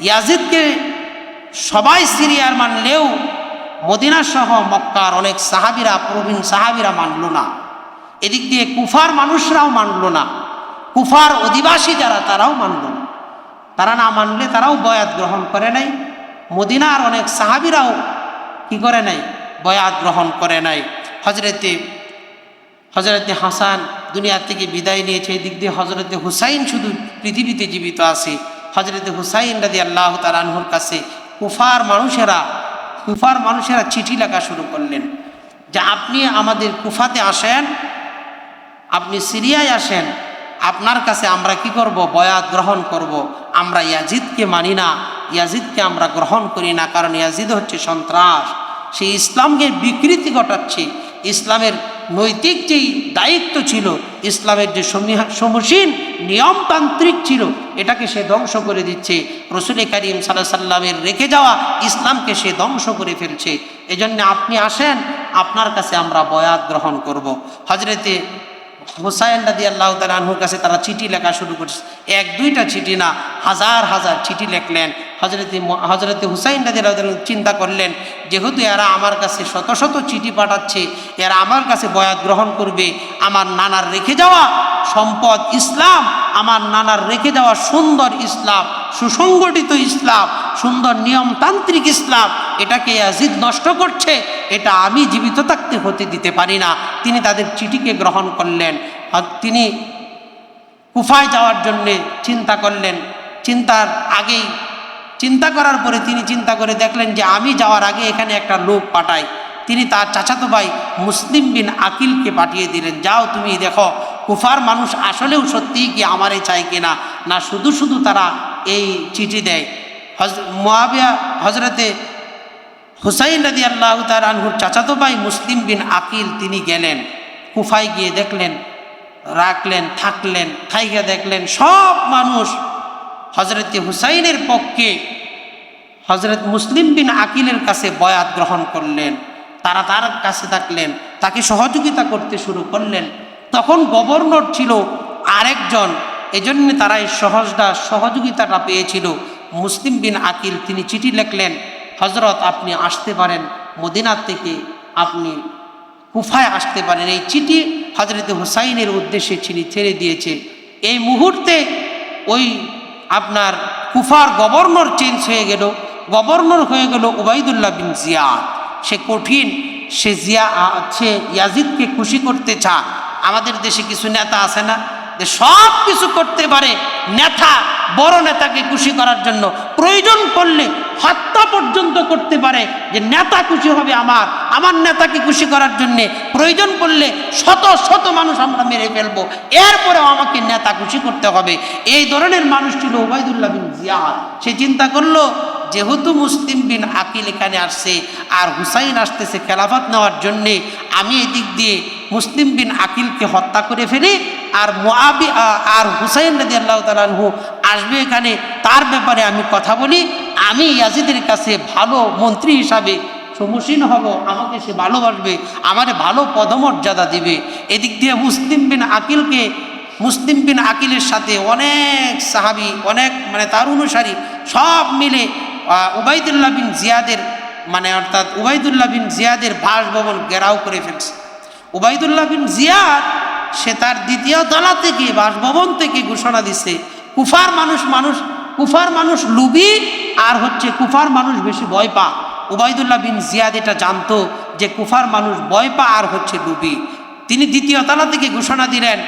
Speaker 1: ইয়াজিদকে সবাই সিরিয়ার মানলেও মদিনা সহ মক্কার অনেক সাহাবীরা, প্রবীণ সাহাবীরা মানল না। এদিক দিয়ে কুফার মানুষরাও মানল না, কুফার অধিবাসী যারা তারাও মানল না। তারা না মানলে তারাও বয়াত গ্রহণ করে নাই। মদিনার অনেক সাহাবীরাও কি করে নাই? বয়াত গ্রহণ করে নাই। হযরতে হাসান দুনিয়া থেকে বিদায় নিয়েছে, এদিক দিয়ে হযরতে হুসাইন শুধু পৃথিবীতে জীবিত আছে। হযরতে হুসাইন রাদিয়াল্লাহু তাআলা আনহুর কাছে কুফার মানুষেরা চিঠি লেখা শুরু করলেন যে আপনি আমাদের কুফাতে আসেন, আপনি সিরিয়ায় আসেন, আপনার কাছে আমরা কি করব? বয়াত গ্রহণ করব। আমরা ইয়াজিদকে মানি না, ইয়াজিদকে আমরা গ্রহণ করি না, কারণ ইয়াজিদ হচ্ছে সন্ত্রাস, সেই ইসলামকে বিকৃতি ঘটাচ্ছে। ইসলামের নৈতিক যেই দায়িত্ব ছিল, ইসলামের যে সমসীন নিয়মতান্ত্রিক ছিল, এটাকে সে ধ্বংস করে দিচ্ছে। রাসূল করিম সাল্লাল্লাহু আলাইহি সাল্লামের রেখে যাওয়া ইসলামকে সে ধ্বংস করে ফেলছে। এজন্য আপনি আসেন, আপনার কাছে আমরা বয়াত গ্রহণ করব। হযরতে হুসাইন রাদিয়াল্লাহু তাআলা আনহুর কাছে তারা চিঠি লেখা শুরু করছে। এক দুইটা চিঠি না, হাজার হাজার চিঠি লিখলেন। হযরতে হুসাইন রাদিয়াল্লাহু তাআলা চিন্তা করলেন, যেহেতু এরা আমার কাছে শত শত চিঠি পাঠাচ্ছে, এরা আমার কাছে বয়াত গ্রহণ করবে, আমার নানার রেখে যাওয়া সম্পদ ইসলাম, আমার নানার রেখে যাওয়া সুন্দর ইসলাম, সুসংগঠিত ইসলাম, সুন্দর নিয়মতান্ত্রিক ইসলাম, এটাকে ইয়াজিদ নষ্ট করছে, এটা আমি জীবিত থাকতে হতে দিতে পারি না। তিনি তাদের চিঠিকে গ্রহণ করলেন। তিনি কুফায় যাওয়ার জন্যে চিন্তা করলেন। চিন্তা করার পরে তিনি চিন্তা করে দেখলেন যে আমি যাওয়ার আগে এখানে একটা লোক পাঠাই। তিনি তার চাচাতো ভাই মুসলিম বিন আকিলকে পাঠিয়ে দিলেন, যাও তুমি দেখো কুফার মানুষ আসলেও সত্যিই কি আমারে চায় কিনা, না শুধু শুধু তারা এই চিঠি দেয়। হযরতে হুসাইন রাদিয়াল্লাহু তাআলা আনহুর চাচাতো ভাই মুসলিম বিন আকিল তিনি গেলেন, কুফায় গিয়ে দেখলেন, থাইকা দেখলেন সব মানুষ হযরতে হুসাইনের পক্ষে হযরত মুসলিম বিন আকিলের কাছে বয়াত গ্রহণ করলেন। তারা তার কাছে থাকলেন, তাকে সহযোগিতা করতে শুরু করলেন। তখন গভর্নর ছিল আরেকজন, এজন্য তারা এই সহযোগিতাটা পেয়েছিল। মুসলিম বিন আকিল তিনি চিঠি লিখলেন, হযরত আপনি আসতে পারেন, মদিনা থেকে আপনি কুফায় আসতে পারেন। এই চিঠি হযরতে হুসাইনের উদ্দেশ্যে তিনি ছেড়ে দিয়েছে। এই মুহূর্তে ওই আপনার কুফার গভর্নর চেঞ্জ হয়ে গেল, গভর্নর হয়ে গেল উবাইদুল্লাহ বিন জিয়াদ। সে ইয়াজিদকে খুশি করতে চায়। আমাদের দেশে কিছু নেতা আছে না, যে সব কিছু করতে পারে, বড় নেতাকে খুশি করার জন্য প্রয়োজন পড়লে হত্যা পর্যন্ত করতে পারে, যে নেতা খুশি হবে আমার, আমার নেতাকে খুশি করার জন্যে প্রয়োজন পড়লে শত শত মানুষ আমরা মেরে ফেলবো, এরপরেও আমাকে নেতা খুশি করতে হবে। এই ধরনের মানুষ ছিল উবাইদুল্লাহ বিন জিয়াদ। সে চিন্তা করলো যেহেতু মুসলিম বিন আকিল এখানে আসছে আর হুসাইন আসতেছে খেলাফত নেওয়ার জন্যে, আমি এদিক দিয়ে মুসলিম বিন আকিলকে হত্যা করে ফেলি, আর আর হুসাইন রাদিয়াল্লাহু তাআলা আনহু আসবে এখানে, তার ব্যাপারে আমি কথা বলি, আমি ইয়াজিদের কাছে ভালো মন্ত্রী হিসাবে সমসীন হব, আমাকে সে ভালোবাসবে, আমারে ভালো পদমর্যাদা দিবে। এদিক দিয়ে মুসলিম বিন আকিলের সাথে অনেক সাহাবি, অনেক তার অনুসারী সব মিলে উবাইদুল্লাহ বিন জিয়াদের অর্থাৎ উবাইদুল্লাহ বিন জিয়াদের বাসভবন ঘেরাও করে ফেলছে। উবাইদুল্লাহ বিন জিয়াদ সে তার দ্বিতীয় তলা থেকে বাসভবন থেকে ঘোষণা দিছে, কুফার মানুষ লুবি আর কুফার মানুষ বেশি ভয় পা। উবাইদুল্লাহ বিন জিয়াদ এটা জানতো যে কুফার মানুষ ভয় পা আর লুবি। তিনি দ্বিতীয় তলা থেকে ঘোষণা দিলেন,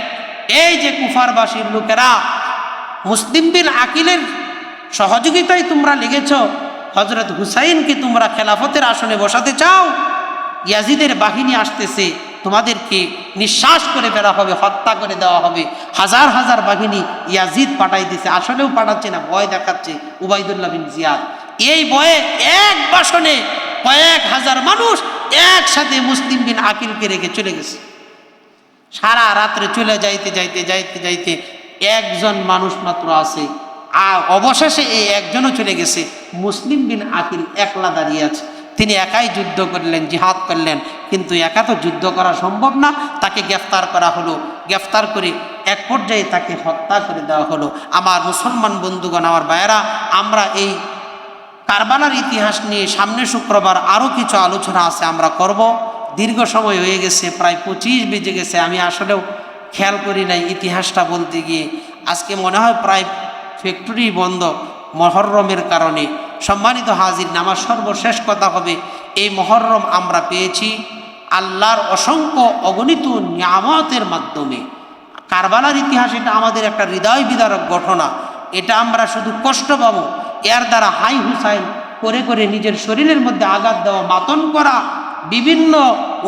Speaker 1: এই যে কুফারবাসীর লোকেরা মুসলিম বিন আকিলের সহযোগিতায় তোমরা লেগেছ, হযরত হুসাইনকে তোমরা খেলাফতের আসনে বসাতে চাও, ইয়াজিদের বাহিনী আসতেছে, তোমাদেরকে নিঃশ্বাস করে ফেলা হবে, হত্যা করে দেওয়া হবে। হাজার হাজার বাহিনী ইয়াজিদ পাঠাই দিছে, আসলেও পাঠাচ্ছে না, ভয় দেখাচ্ছে উবাইদুল্লাহ বিন জিয়াদ। এই ভয়ে এক বাসনে কয়েক হাজার মানুষ একসাথে মুসলিম বিন আকিলকে রেখে চলে গেছে। সারা রাত্রে চলে যাইতে যাইতে যাইতে যাইতে একজন মানুষ মাত্র আছে, আর অবশেষে এই একজনও চলে গেছে। মুসলিম বিন আকিল একলা দাঁড়িয়ে আছে। তিনি একাই যুদ্ধ করলেন, জিহাদ করলেন, কিন্তু একা তো যুদ্ধ করা সম্ভব না। তাকে গ্রেফতার করা হলো, গ্রেফতার করে এক পর্যায়ে তাকে হত্যা করে দেওয়া হলো। আমার মুসলমান বন্ধুগণ, আমার ভাইয়েরা, আমরা এই কারবালার ইতিহাস নিয়ে সামনে শুক্রবার আরও কিছু আলোচনা আছে, আমরা করব। দীর্ঘ সময় হয়ে গেছে, প্রায় 25 বেজে গেছে। আমি আসলেও খেয়াল করি নাই ইতিহাসটা বলতে গিয়ে। আজকে মনে হয় প্রায় ফ্যাক্টরি বন্ধ মহররমের কারণে। সম্মানিত হাজির, আমার সর্বশেষ কথা হবে, এই মহররম আমরা পেয়েছি আল্লাহর অসংখ্য অগণিত নিয়ামতের মাধ্যমে। কারবালার ইতিহাস এটা আমাদের একটা হৃদয় বিদারক ঘটনা। এটা আমরা শুধু কষ্ট পাবো, এর দ্বারা হাই হুসাইন করে করে নিজের শরীরের মধ্যে আঘাত দেওয়া, মাতন করা, বিভিন্ন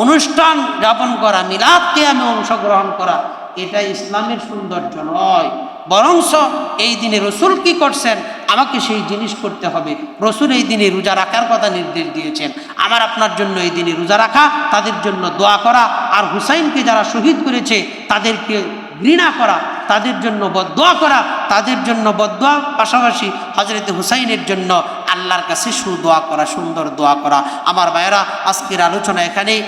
Speaker 1: অনুষ্ঠান যাপন করা, মিলাদ কিয়ামে অংশগ্রহণ করা, এটা ইসলামের সৌন্দর্য নয়। বরঞ্চ এই দিনে রসুল কি করছেন, আমাকে সেই জিনিস করতে হবে। রসুল এই দিনে রোজা রাখার কথা নির্দেশ দিয়েছেন। আমার আপনার জন্য এই দিনে রোজা রাখা, তাদের জন্য দোয়া করা, আর হুসাইনকে যারা শহীদ করেছে তাদেরকে ঘৃণা করা, তাদের জন্য বদদোয়া করা, তাদের জন্য বদদোয়া পাশাপাশি হযরত হুসাইনের জন্য আল্লাহর কাছে সুদোয়া করা, সুন্দর দোয়া করা। আমার ভাইয়েরা, আজকের আলোচনা এখানেই।